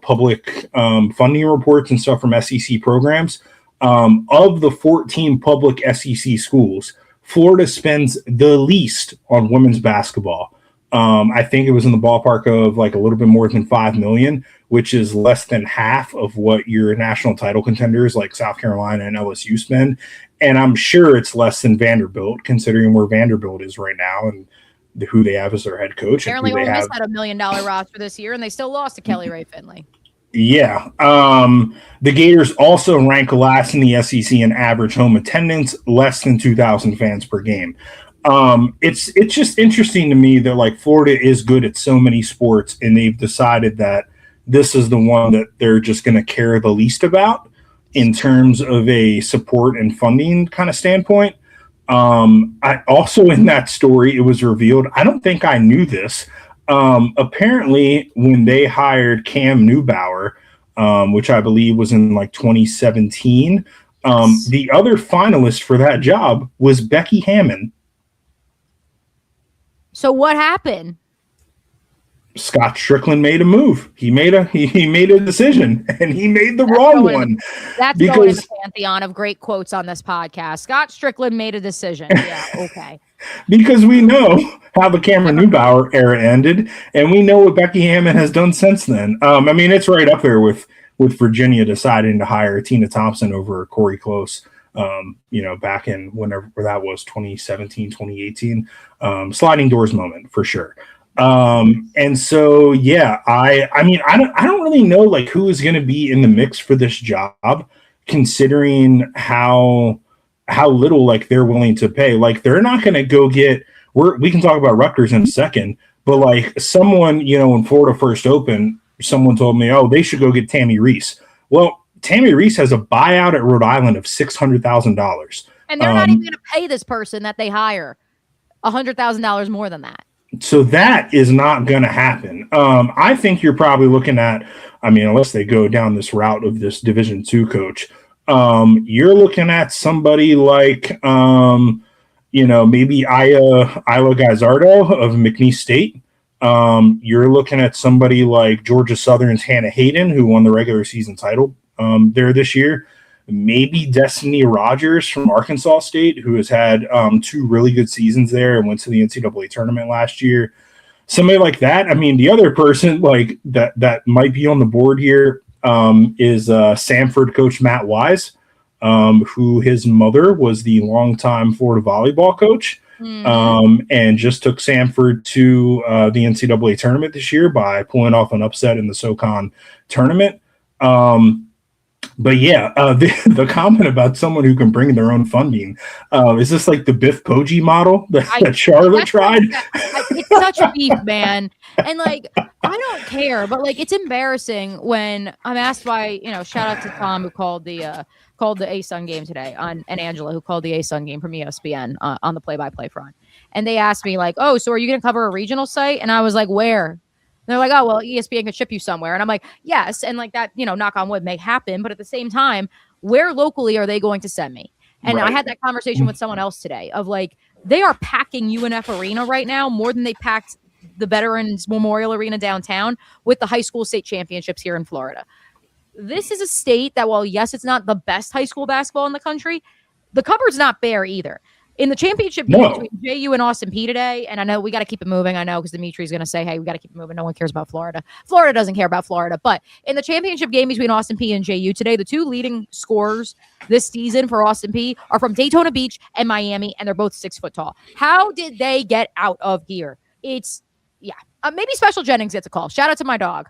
public funding reports and stuff from SEC programs. Of the 14 public SEC schools, Florida spends the least on women's basketball. I think it was in the ballpark of like a little bit more than $5 million, which is less than half of what your national title contenders like South Carolina and LSU spend. And I'm sure it's less than Vanderbilt, considering where Vanderbilt is right now and who they have as their head coach. Apparently, Ole Miss had $1 million roster this year, and they still lost to Kelly Ray Finley. Yeah. The Gators also rank last in the SEC in average home attendance, less than 2,000 fans per game. It's just interesting to me that like Florida is good at so many sports, and they've decided that this is the one that they're just going to care the least about in terms of a support and funding kind of standpoint. I also, in that story, it was revealed, I don't think I knew this. Apparently when they hired Cam Newbauer, which I believe was in like 2017, the other finalist for that job was Becky Hammon. So what happened? Scott Strickland made a move. He made a decision, and he made the wrong one. That's going in the pantheon of great quotes on this podcast. Scott Strickland made a decision. Yeah, okay. Because we know how the Cameron Newbauer era ended, and we know what Becky Hammon has done since then. It's right up there with Virginia deciding to hire Tina Thompson over Corey Close. Back in whenever that was, 2017, 2018, sliding doors moment for sure. And so, yeah, I don't really know like who is going to be in the mix for this job, considering how little like they're willing to pay. Like they're not going to go get, we can talk about Rutgers in a second, but like someone, when Florida first opened, someone told me, oh, they should go get Tammy Reese. Well, Tammy Reese has a buyout at Rhode Island of $600,000. And they're not even going to pay this person that they hire $100,000 more than that. So that is not going to happen. I think you're probably looking at, unless they go down this route of this Division II coach, you're looking at somebody like, maybe Isla Gazzardo of McNeese State. You're looking at somebody like Georgia Southern's Hannah Hayden, who won the regular season title there this year. Maybe Destiny Rogers from Arkansas State, who has had 2 really good seasons there and went to the NCAA tournament last year. Somebody like that. The other person like that might be on the board here is Samford coach Matt Wise, who his mother was the longtime Florida volleyball coach, and just took Samford to the NCAA tournament this year by pulling off an upset in the SoCon tournament. But yeah, the comment about someone who can bring their own funding, is this like the Biff Poggi model that Charlotte tried? It's such beef, man. And like, I don't care, but like it's embarrassing when I'm asked by, shout out to Tom who called the A-Sun game today and Angela who called the A-Sun game from ESPN on the play-by-play front. And they asked me like, "Oh, so are you going to cover a regional site?" And I was like, "Where?" And they're like, "Oh, well, ESPN could ship you somewhere." And I'm like, "Yes." And like that, knock on wood may happen, but at the same time, where locally are they going to send me? And I had that conversation with someone else today of like, they are packing UNF Arena right now more than they packed the Veterans Memorial Arena downtown with the high school state championships here in Florida. This is a state that, while yes, it's not the best high school basketball in the country, the cupboard's not bare either. In the championship game between JU and Austin Peay today, and I know we got to keep it moving. I know because Dimitri's going to say, hey, we got to keep it moving. No one cares about Florida. Florida doesn't care about Florida. But in the championship game between Austin Peay and JU today, the two leading scorers this season for Austin Peay are from Daytona Beach and Miami, and they're both 6 foot tall. How did they get out of here? It's maybe Special Jennings gets a call. Shout out to my dog.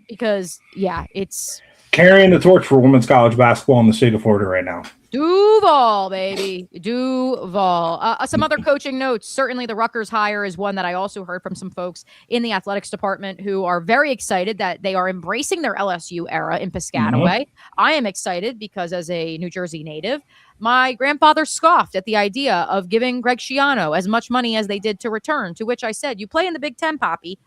Because it's carrying the torch for women's college basketball in the state of Florida right now. Duval, baby. Duval. Some other coaching notes. Certainly the Rutgers hire is one that I also heard from some folks in the athletics department who are very excited that they are embracing their LSU era in Piscataway. I am excited because as a New Jersey native, my grandfather scoffed at the idea of giving Greg Schiano as much money as they did to return, to which I said, you play in the Big Ten, Poppy.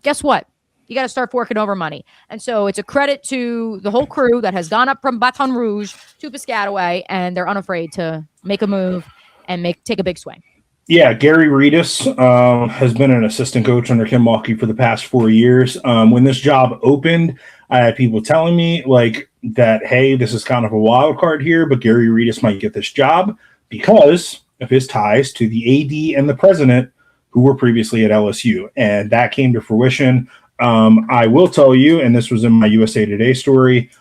Guess what? You got to start forking over money. And so it's a credit to the whole crew that has gone up from Baton Rouge to Piscataway, and they're unafraid to make a move and take a big swing. Yeah, Gary Reedus has been an assistant coach under Kim Mulkey for the past 4 years. When this job opened, I had people telling me like that, hey, this is kind of a wild card here, but Gary Reedus might get this job because of his ties to the AD and the president who were previously at LSU. And that came to fruition. I will tell you, and this was in my USA Today story,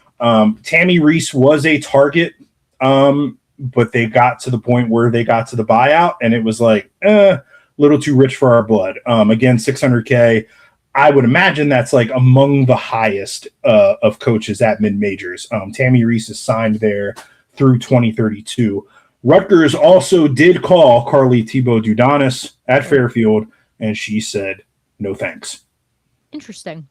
Tammy Reese was a target, but they got to the point where they got to the buyout, and it was like, a little too rich for our blood. Again, $600K. I would imagine that's like among the highest of coaches at mid-majors. Tammy Reese is signed there through 2032. Rutgers also did call Carly Thibault-Dudanis at Fairfield, and she said, no thanks. Interesting.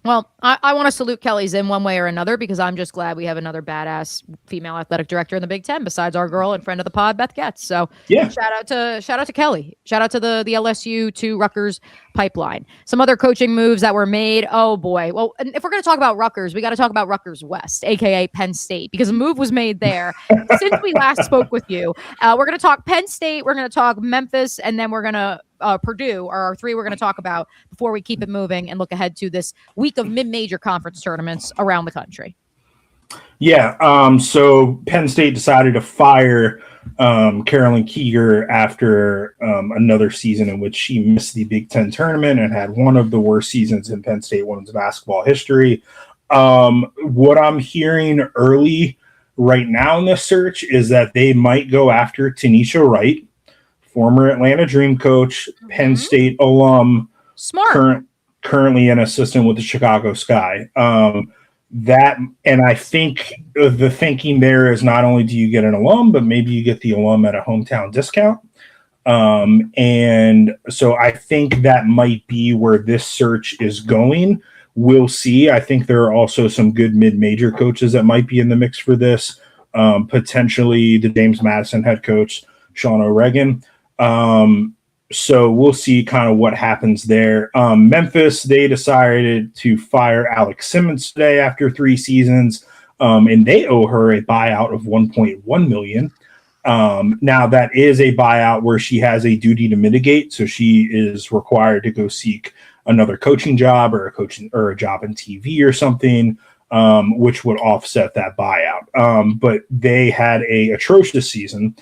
Well, I want to salute Kelly Zim one way or another because I'm just glad we have another badass female athletic director in the Big Ten besides our girl and friend of the pod, Beth Getz. So yeah, shout out to Kelly. Shout out to the LSU to Rutgers pipeline. Some other coaching moves that were made. Oh boy. Well, if we're going to talk about Rutgers, we got to talk about Rutgers West, aka Penn State, because a move was made there since we last spoke with you. We're going to talk Penn State. We're going to talk Memphis, and then we're going to Purdue are our three we're going to talk about before we keep it moving and look ahead to this week of mid-major conference tournaments around the country. Yeah. So Penn State decided to fire Carolyn Keeger after another season in which she missed the Big Ten tournament and had one of the worst seasons in Penn State women's basketball history. What I'm hearing early right now in this search is that they might go after Tanisha Wright, former Atlanta Dream coach, Penn State alum, currently an assistant with the Chicago Sky. And I think the thinking there is not only do you get an alum, but maybe you get the alum at a hometown discount. And so I think that might be where this search is going. We'll see. I think there are also some good mid-major coaches that might be in the mix for this. Potentially the James Madison head coach, Sean O'Regan. So we'll see kind of what happens there. Memphis, they decided to fire Alex Simmons today after 3 seasons, and they owe her a buyout of $1.1 million. Now that is a buyout where she has a duty to mitigate, so she is required to go seek another coaching job or a job in TV or something, which would offset that buyout. But they had a atrocious season.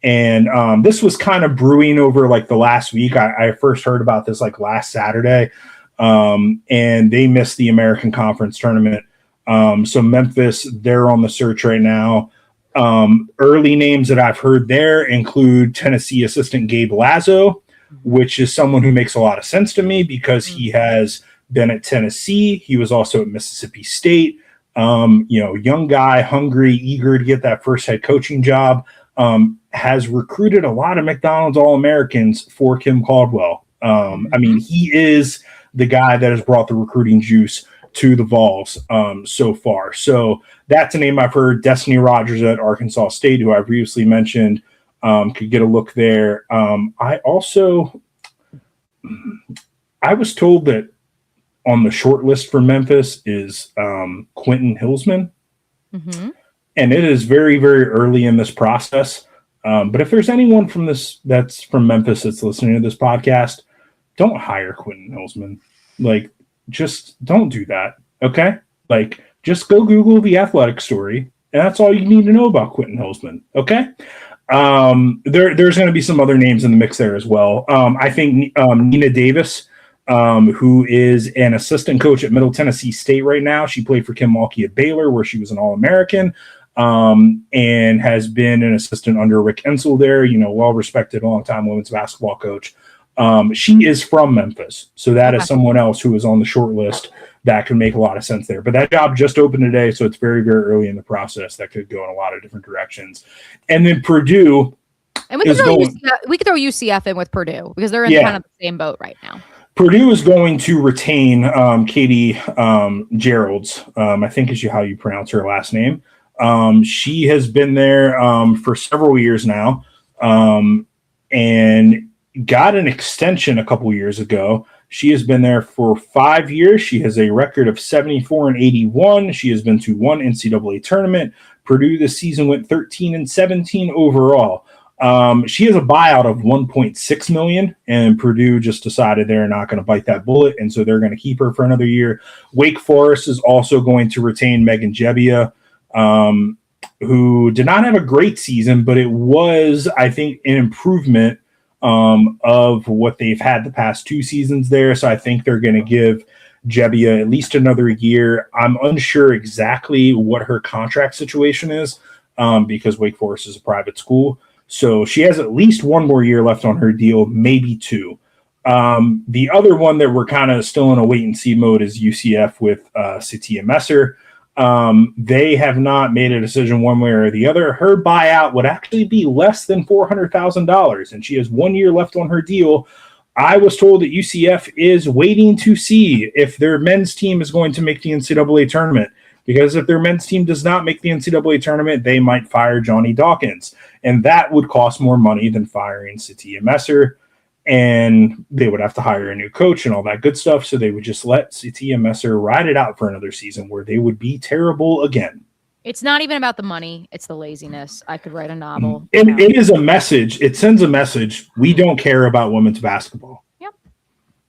And this was kind of brewing over like the last week. I first heard about this like last Saturday, and they missed the American Conference tournament. So Memphis, they're on the search right now. Early names that I've heard there include Tennessee assistant Gabe Lazo, which is someone who makes a lot of sense to me because he has been at Tennessee. He was also at Mississippi State. Young guy, hungry, eager to get that first head coaching job. Has recruited a lot of McDonald's All-Americans for Kim Caldwell. I mean, he is the guy that has brought the recruiting juice to the Vols so far. So that's a name I've heard. Destiny Rogers at Arkansas State, who I previously mentioned, could get a look there. I was told that on the short list for Memphis is Quentin Hillsman. Mm-hmm. And it is very, very early in this process. But if there's anyone that's from Memphis that's listening to this podcast, don't hire Quentin Hillsman. Like, just don't do that. Okay? Like, just go Google the athletic story, and that's all you need to know about Quentin Hillsman. Okay? There's going to be some other names in the mix there as well. I think Nina Davis, who is an assistant coach at Middle Tennessee State right now. She played for Kim Mulkey at Baylor, where she was an All-American, and has been an assistant under Rick Ensel there, well-respected, long-time women's basketball coach. She is from Memphis, so that is someone else who is on the short list that could make a lot of sense there. But that job just opened today, so it's very, very early in the process. That could go in a lot of different directions. And then Purdue, and we could throw UCF in with Purdue because they're in kind of the same boat right now. Purdue is going to retain Katie Geralds, I think is how you pronounce her last name. She has been there for several years now, and got an extension a couple years ago. She has been there for 5 years. She has a record of 74-81. She has been to one NCAA tournament. Purdue this season went 13-17 overall. She has a buyout of $1.6 million, and Purdue just decided they're not going to bite that bullet, and so they're going to keep her for another year. Wake Forest is also going to retain Megan Jebbia, who did not have a great season, but it was, I think, an improvement of what they've had the past 2 seasons there. So I think they're going to give Jebbia at least another year. I'm unsure exactly what her contract situation is because Wake Forest is a private school. So she has at least 1 more year left on her deal, maybe 2. The other one that we're kind of still in a wait and see mode is UCF with Satia Messer. They have not made a decision one way or the other. Her buyout would actually be less than $400,000, and she has 1 year left on her deal. I was told that UCF is waiting to see if their men's team is going to make the NCAA tournament, because if their men's team does not make the NCAA tournament, they might fire Johnny Dawkins, and that would cost more money than firing Satia Messer. And they would have to hire a new coach and all that good stuff. So they would just let Satia Messer ride it out for another season where they would be terrible again. It's not even about the money. It's the laziness. I could write a novel. It is a message. It sends a message. We don't care about women's basketball. Yep.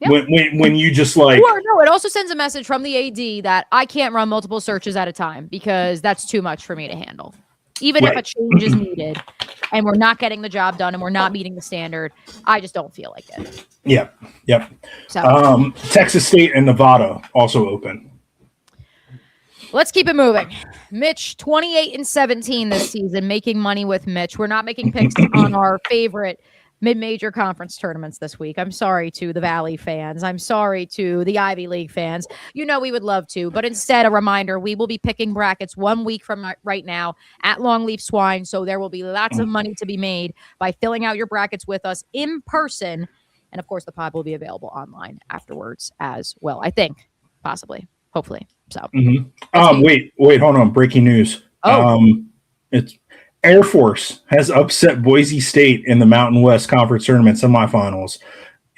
When you just like. No, it also sends a message from the AD that I can't run multiple searches at a time because that's too much for me to handle. Even if a change is needed and we're not getting the job done and we're not meeting the standard, I just don't feel like it. Yep. So, Texas State and Nevada also open. Let's keep it moving. Mitch, 28-17 this season, making money with Mitch. We're not making picks on our favorite mid-major conference tournaments this week. I'm sorry to the Valley fans. I'm sorry to the Ivy League fans. We would love to, but instead, a reminder, we will be picking brackets 1 week from right now at Longleaf Swine, so there will be lots of money to be made by filling out your brackets with us in person, and of course, the pod will be available online afterwards as well, I think, possibly, hopefully. So, wait, hold on. Breaking news. It's Air Force has upset Boise State in the Mountain West Conference Tournament semifinals.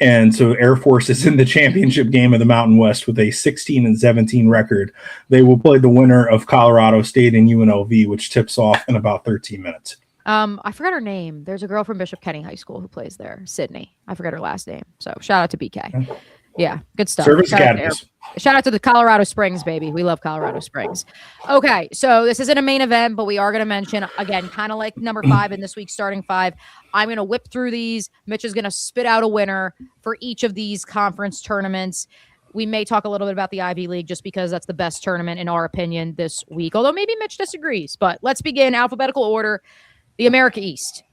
And so Air Force is in the championship game of the Mountain West with a 16-17 record. They will play the winner of Colorado State and UNLV, which tips off in about 13 minutes. I forgot her name. There's a girl from Bishop Kenny High School who plays there, Sydney. I forgot her last name. So shout out to BK. Yeah, good stuff. Service Academies. Shout out to the Colorado Springs, baby. We love Colorado Springs. Okay, so this isn't a main event, but we are going to mention, again, kind of like number 5 in this week's starting 5. I'm going to whip through these. Mitch is going to spit out a winner for each of these conference tournaments. We may talk a little bit about the Ivy League just because that's the best tournament, in our opinion, this week, although maybe Mitch disagrees. But let's begin alphabetical order. The America East.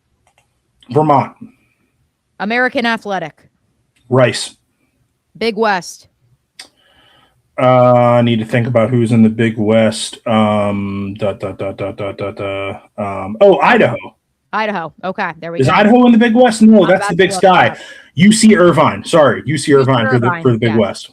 Vermont. American Athletic. Rice. Big West. I need to think about who's in the Big West. Idaho. Idaho. Okay, there we go. Is go. Idaho in the Big West? No, that's the Big Sky. UC Irvine. Sorry, UC Irvine for the Big West.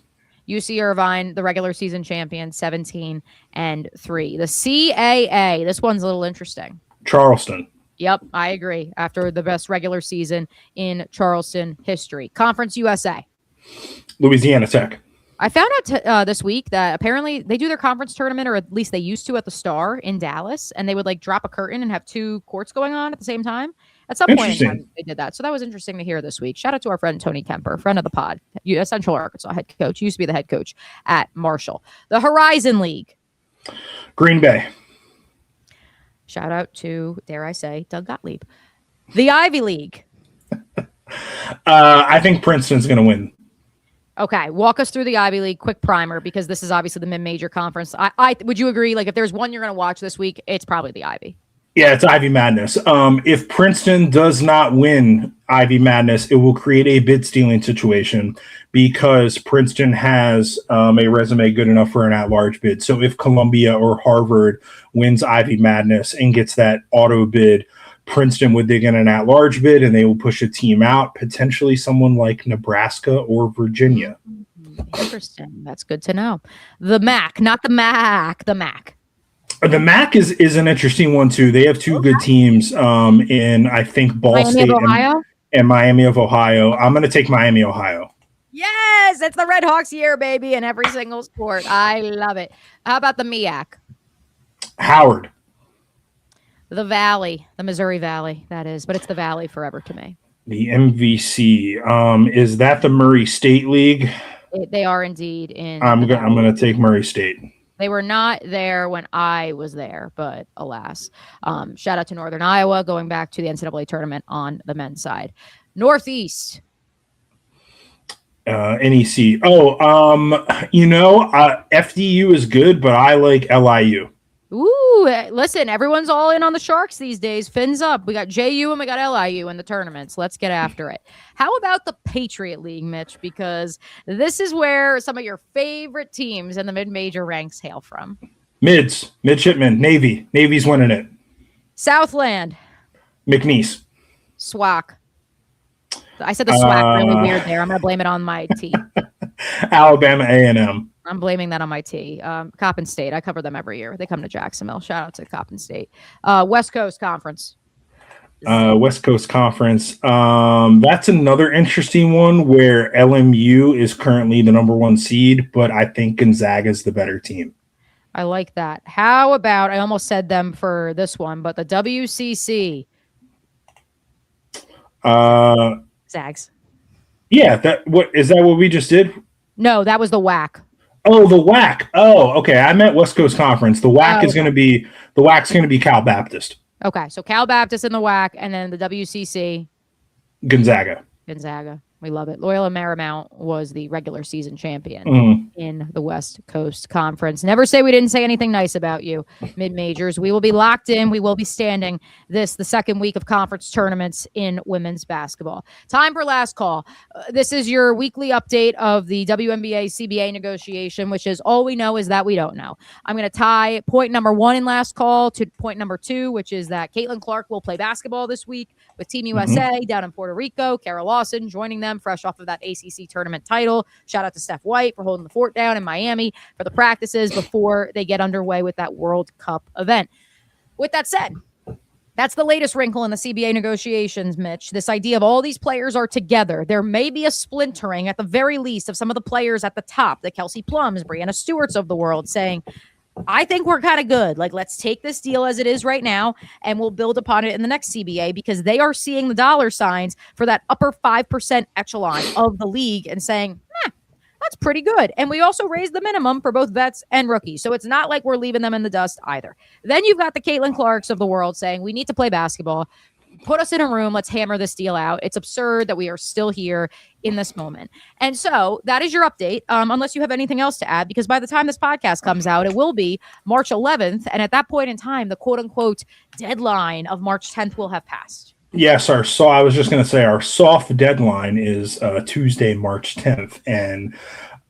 UC Irvine, the regular season champion, 17-3. The CAA, this one's a little interesting. Charleston. Yep, I agree. After the best regular season in Charleston history. Conference USA. Louisiana Tech. I found out this week that apparently they do their conference tournament, or at least they used to at the Star in Dallas, and they would like drop a curtain and have two courts going on at the same time. At some point in time, they did that. So that was interesting to hear this week. Shout out to our friend Tony Kemper, friend of the pod, Central Arkansas head coach, used to be the head coach at Marshall. The Horizon League. Green Bay. Shout out to, dare I say, Doug Gottlieb. The Ivy League. I think Princeton's going to win. Okay, walk us through the Ivy League, quick primer, because this is obviously the mid-major conference. I would you agree? Like, if there's one you're going to watch this week, it's probably the Ivy. Yeah, it's Ivy Madness. If Princeton does not win Ivy Madness, it will create a bid stealing situation because Princeton has a resume good enough for an at-large bid. So if Columbia or Harvard wins Ivy Madness and gets that auto bid, Princeton would dig in an at-large bid and they will push a team out, potentially someone like Nebraska or Virginia. Interesting. That's good to know. The MAC, not the MAC, the MAC. The MAC is an interesting one too. They have two good teams in, I think, Ball State and Miami of Ohio. I'm going to take Miami, Ohio. Yes, it's the Red Hawks year, baby, in every single sport. I love it. How about the MEAC? Howard. The Valley, the Missouri Valley, that is, but it's the Valley forever to me. The MVC. Is that the Murray State League? They are indeed I'm going to take Murray State. They were not there when I was there, but alas. Shout out to Northern Iowa going back to the NCAA tournament on the men's side. Northeast. NEC. FDU is good, but I like LIU. Ooh, listen, everyone's all in on the Sharks these days. Fins up. We got JU and we got LIU in the tournaments. Let's get after it. How about the Patriot League, Mitch? Because this is where some of your favorite teams in the mid-major ranks hail from. Midshipmen, Navy. Navy's winning it. Southland. McNeese. SWAC. I said the SWAC really weird there. I'm going to blame it on my T. Alabama A&M. I'm blaming that on my T. Coppin State. I cover them every year. They come to Jacksonville. Shout out to Coppin State. West Coast Conference. West Coast Conference. That's another interesting one where LMU is currently the number one seed, but I think Gonzaga is the better team. I like that. How about, I almost said them for this one, but the WCC. Zags. Yeah, that what we just did? No, that was the WAC. Oh, the WAC. Oh, okay. I meant West Coast Conference. The WAC is going to be Cal Baptist. Okay, so Cal Baptist in the WAC, and then the WCC. Gonzaga. We love it. Loyola Marymount was the regular season champion in the West Coast Conference. Never say we didn't say anything nice about you, mid-majors. We will be locked in. We will be standing the second week of conference tournaments in women's basketball. Time for last call. This is your weekly update of the WNBA CBA negotiation, which is all we know is that we don't know. I'm going to tie point number 1 in last call to point number 2, which is that Caitlin Clark will play basketball this week with Team USA down in Puerto Rico. Kara Lawson joining them fresh off of that ACC tournament title. Shout out to Steph White for holding the fort down in Miami for the practices before they get underway with that World Cup event. With that said, that's the latest wrinkle in the CBA negotiations, Mitch. This idea of all these players are together. There may be a splintering at the very least of some of the players at the top, the Kelsey Plums, Brianna Stewarts of the world, saying, I think we're kind of good. Like, let's take this deal as it is right now, and we'll build upon it in the next CBA because they are seeing the dollar signs for that upper 5% echelon of the league and saying, that's pretty good. And we also raised the minimum for both vets and rookies. So it's not like we're leaving them in the dust either. Then you've got the Caitlin Clarks of the world saying, we need to play basketball. Put us in a room. Let's hammer this deal out. It's absurd that we are still here in this moment. And so that is your update, unless you have anything else to add, because by the time this podcast comes out, it will be March 11th. And at that point in time, the quote unquote deadline of March 10th will have passed. Yes, I was just going to say our soft deadline is Tuesday, March 10th. And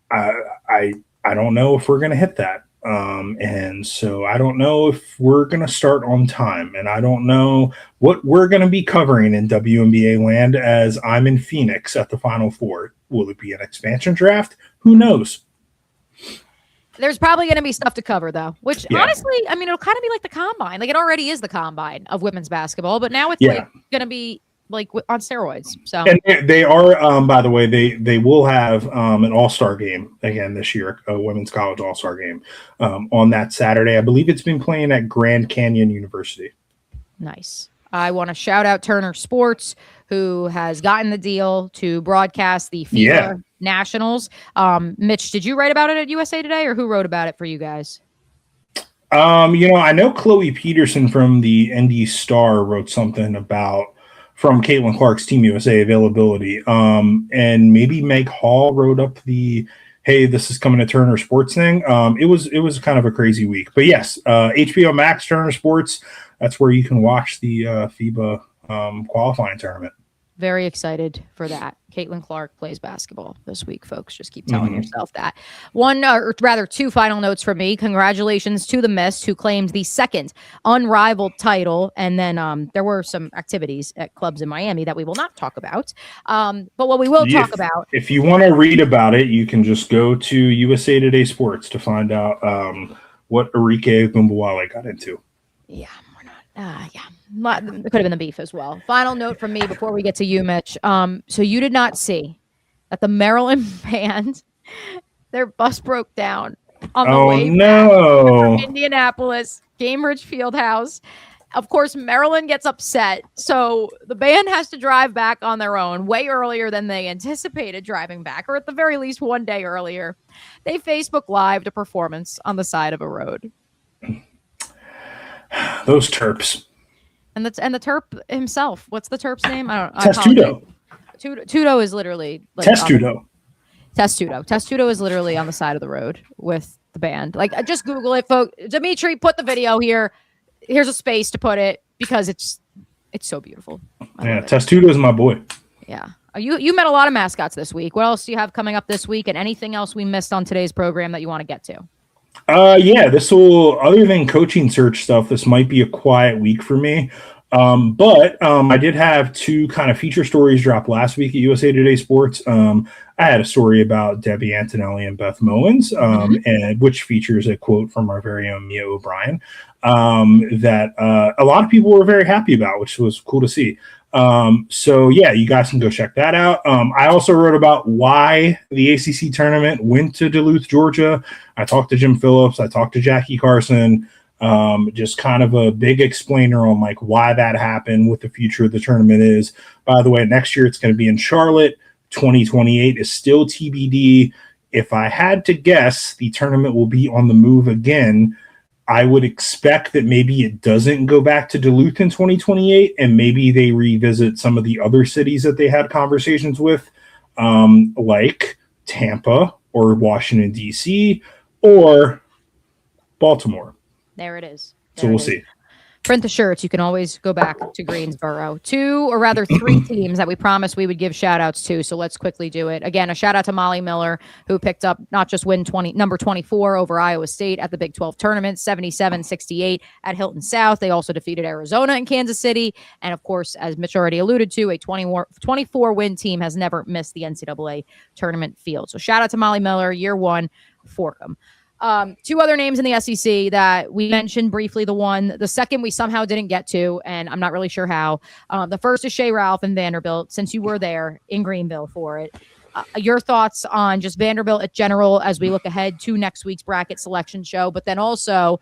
I don't know if we're going to hit that. And so I don't know if we're going to start on time, and I don't know what we're going to be covering in WNBA land as I'm in Phoenix at the Final Four. Will it be an expansion draft? Who knows? There's probably going to be stuff to cover, though, which honestly, I mean, it'll kind of be like the combine. Like, it already is the combine of women's basketball, but now it's like going to be like on steroids. So, and they are, by the way, they will have an all-star game again this year, a women's college all-star game on that Saturday. I believe it's been playing at Grand Canyon University. Nice. I want to shout out Turner Sports, who has gotten the deal to broadcast the FIBA Nationals. Mitch, did you write about it at USA Today, or who wrote about it for you guys? I know Chloe Peterson from the ND Star wrote something about from Caitlin Clark's Team USA availability. And maybe Meg Hall wrote up the hey, this is coming to Turner Sports thing. It was kind of a crazy week. But yes, HBO Max, Turner Sports, that's where you can watch the FIBA qualifying tournament. Very excited for that. Caitlin Clark plays basketball this week, folks. Just keep telling yourself that. One, or rather two final notes from me. Congratulations to the Mist, who claimed the second unrivaled title. And then there were some activities at clubs in Miami that we will not talk about. But what we will talk about. If you want to read about it, you can just go to USA Today Sports to find out what Arike Gumbawale got into. Yeah. It could have been the beef as well. Final note from me before we get to you, Mitch. So you did not see that the Maryland band, their bus broke down on the way back from Indianapolis, Cambridge Fieldhouse. Of course, Maryland gets upset. So the band has to drive back on their own way earlier than they anticipated driving back, or at the very least one day earlier. They Facebook Lived a performance on the side of a road. Those Terps. And the Terp himself. What's the Terp's name? Testudo. Tudo is literally like Testudo. Testudo is literally on the side of the road with the band. Like, just Google it, folks. Dimitri, put the video here. Here's a space to put it because it's so beautiful. Testudo is my boy. Yeah. You met a lot of mascots this week. What else do you have coming up this week, and anything else we missed on today's program that you want to get to? This will, other than coaching search stuff, this might be a quiet week for me. But I did have two kind of feature stories drop last week at USA Today Sports. I had a story about Debbie Antonelli and Beth Mowens, and which features a quote from our very own Mia O'Brien that a lot of people were very happy about, which was cool to see. You guys can go check that out. I also wrote about why the ACC tournament went to Duluth, Georgia. I talked to Jim Phillips. I talked to Jackie Carson. Just kind of a big explainer on like why that happened, what the future of the tournament is. By the way, next year it's going to be in Charlotte. 2028 is still TBD. If I had to guess, the tournament will be on the move again. I would expect that maybe it doesn't go back to Duluth in 2028, and maybe they revisit some of the other cities that they had conversations with, like Tampa or Washington, D.C. or Baltimore. There it is. So we'll see. Print the shirts. You can always go back to Greensboro. Two, or rather three teams that we promised we would give shout outs to. So let's quickly do it. Again, a shout out to Molly Miller, who picked up not just number 24 over Iowa State at the Big 12 tournament, 77-68 at Hilton South. They also defeated Arizona and Kansas City. And of course, as Mitch already alluded to, a 24 win team has never missed the NCAA tournament field. So shout out to Molly Miller, year one, Forkham. Two other names in the SEC that we mentioned briefly. The second we somehow didn't get to, and I'm not really sure how. The first is Shea Ralph and Vanderbilt, since you were there in Greenville for it. Your thoughts on just Vanderbilt at general as we look ahead to next week's bracket selection show, but then also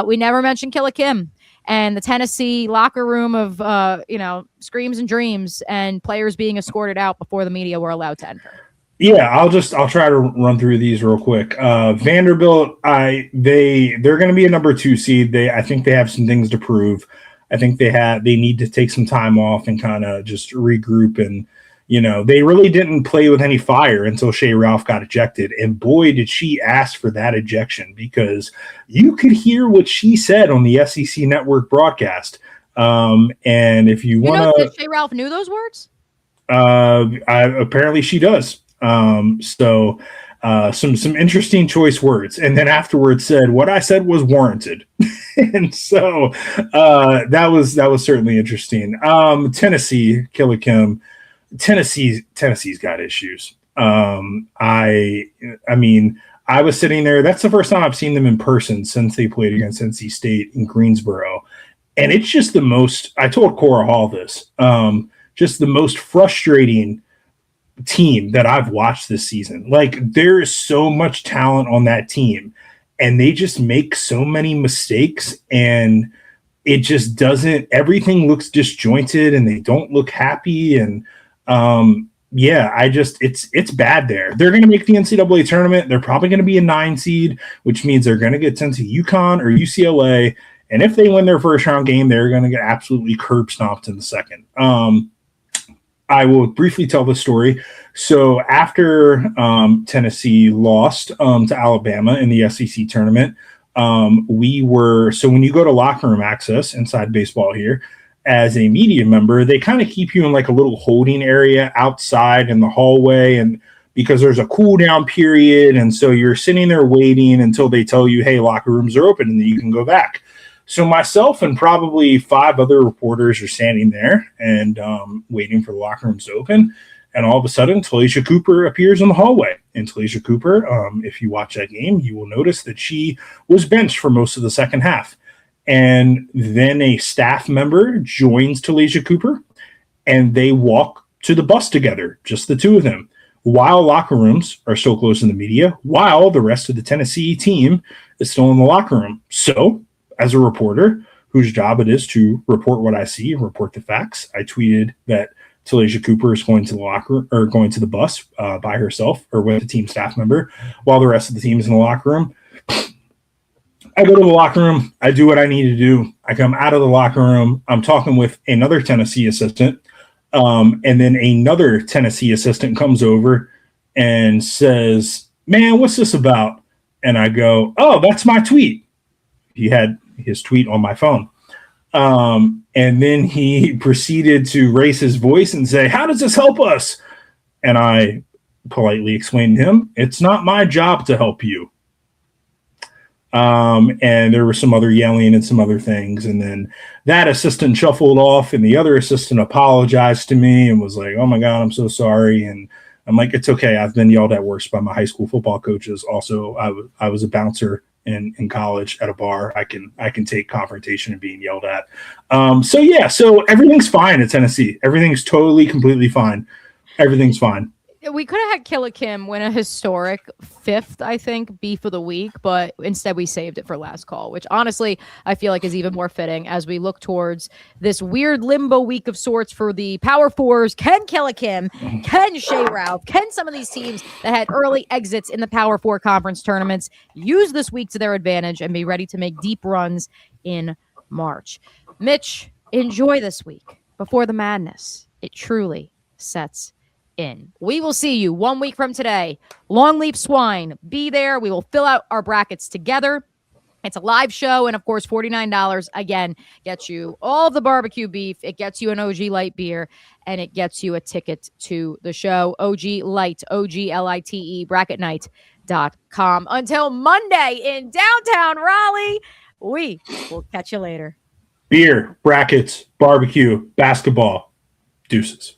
we never mentioned Killa Kim and the Tennessee locker room of screams and dreams and players being escorted out before the media were allowed to enter. Yeah, I'll try to run through these real quick. Vanderbilt, they're going to be a number 2 seed. I think they have some things to prove. I think they need to take some time off and kind of just regroup. And they really didn't play with any fire until Shea Ralph got ejected. And boy, did she ask for that ejection, because you could hear what she said on the SEC Network broadcast. And if you want to, Shea Ralph knew those words. Apparently she does. Some interesting choice words, and then afterwards said what I said was warranted. And so that was certainly interesting. Tennessee, Killa Kim. Tennessee's got issues. I mean, I was sitting there. That's the first time I've seen them in person since they played against NC State in Greensboro. And it's just the most, I told Cora Hall this, just the most frustrating team that I've watched this season. Like, there is so much talent on that team, and they just make so many mistakes, and it just doesn't, everything looks disjointed, and they don't look happy. And it's bad there. They're going to make the NCAA tournament. They're probably going to be a 9 seed, which means they're going to get sent to UConn or UCLA. And if they win their first round game, they're going to get absolutely curb stomped in the second. I will briefly tell the story. So after Tennessee lost to Alabama in the SEC tournament, when you go to locker room access inside baseball here, as a media member, they kind of keep you in like a little holding area outside in the hallway, and because there's a cool down period. And so you're sitting there waiting until they tell you, hey, locker rooms are open, and then you can go back. So myself and probably 5 other reporters are standing there and waiting for the locker rooms to open. And all of a sudden, Talia Cooper appears in the hallway. And Talia Cooper, if you watch that game, you will notice that she was benched for most of the second half. And then a staff member joins Talia Cooper, and they walk to the bus together, just the two of them, while locker rooms are still closed to the media, while the rest of the Tennessee team is still in the locker room. So, as a reporter whose job it is to report what I see and report the facts, I tweeted that Talia Cooper is going to the bus by herself or with a team staff member while the rest of the team is in the locker room. I go to the locker room. I do what I need to do. I come out of the locker room. I'm talking with another Tennessee assistant. And then another Tennessee assistant comes over and says, man, what's this about? And I go, oh, that's my tweet. He had his tweet on my phone. And then he proceeded to raise his voice and say, how does this help us? And I politely explained to him, it's not my job to help you. And there was some other yelling and some other things. And then that assistant shuffled off, and the other assistant apologized to me and was like, oh my God, I'm so sorry. And I'm like, it's okay. I've been yelled at worse by my high school football coaches. Also, I was a bouncer in college at a bar. I can take confrontation and being yelled at. So everything's fine at Tennessee. Everything's totally, completely fine. Everything's fine. We could have had Killa Kim win a historic 5th, I think, beef of the week, but instead we saved it for last call, which honestly I feel like is even more fitting as we look towards this weird limbo week of sorts for the Power Fours. Can Killa Kim, can Shea Ralph, can some of these teams that had early exits in the Power Four conference tournaments use this week to their advantage and be ready to make deep runs in March? Mitch, enjoy this week before the madness. It truly sets in. We will see you 1 week from today. Longleaf Swine, be there. We will fill out our brackets together. It's a live show, and of course, $49 again gets you all the barbecue beef. It gets you an OG Light beer, and it gets you a ticket to the show. OG Light, OGLITE, bracketnight.com. Until Monday in downtown Raleigh, we will catch you later. Beer, brackets, barbecue, basketball. Deuces.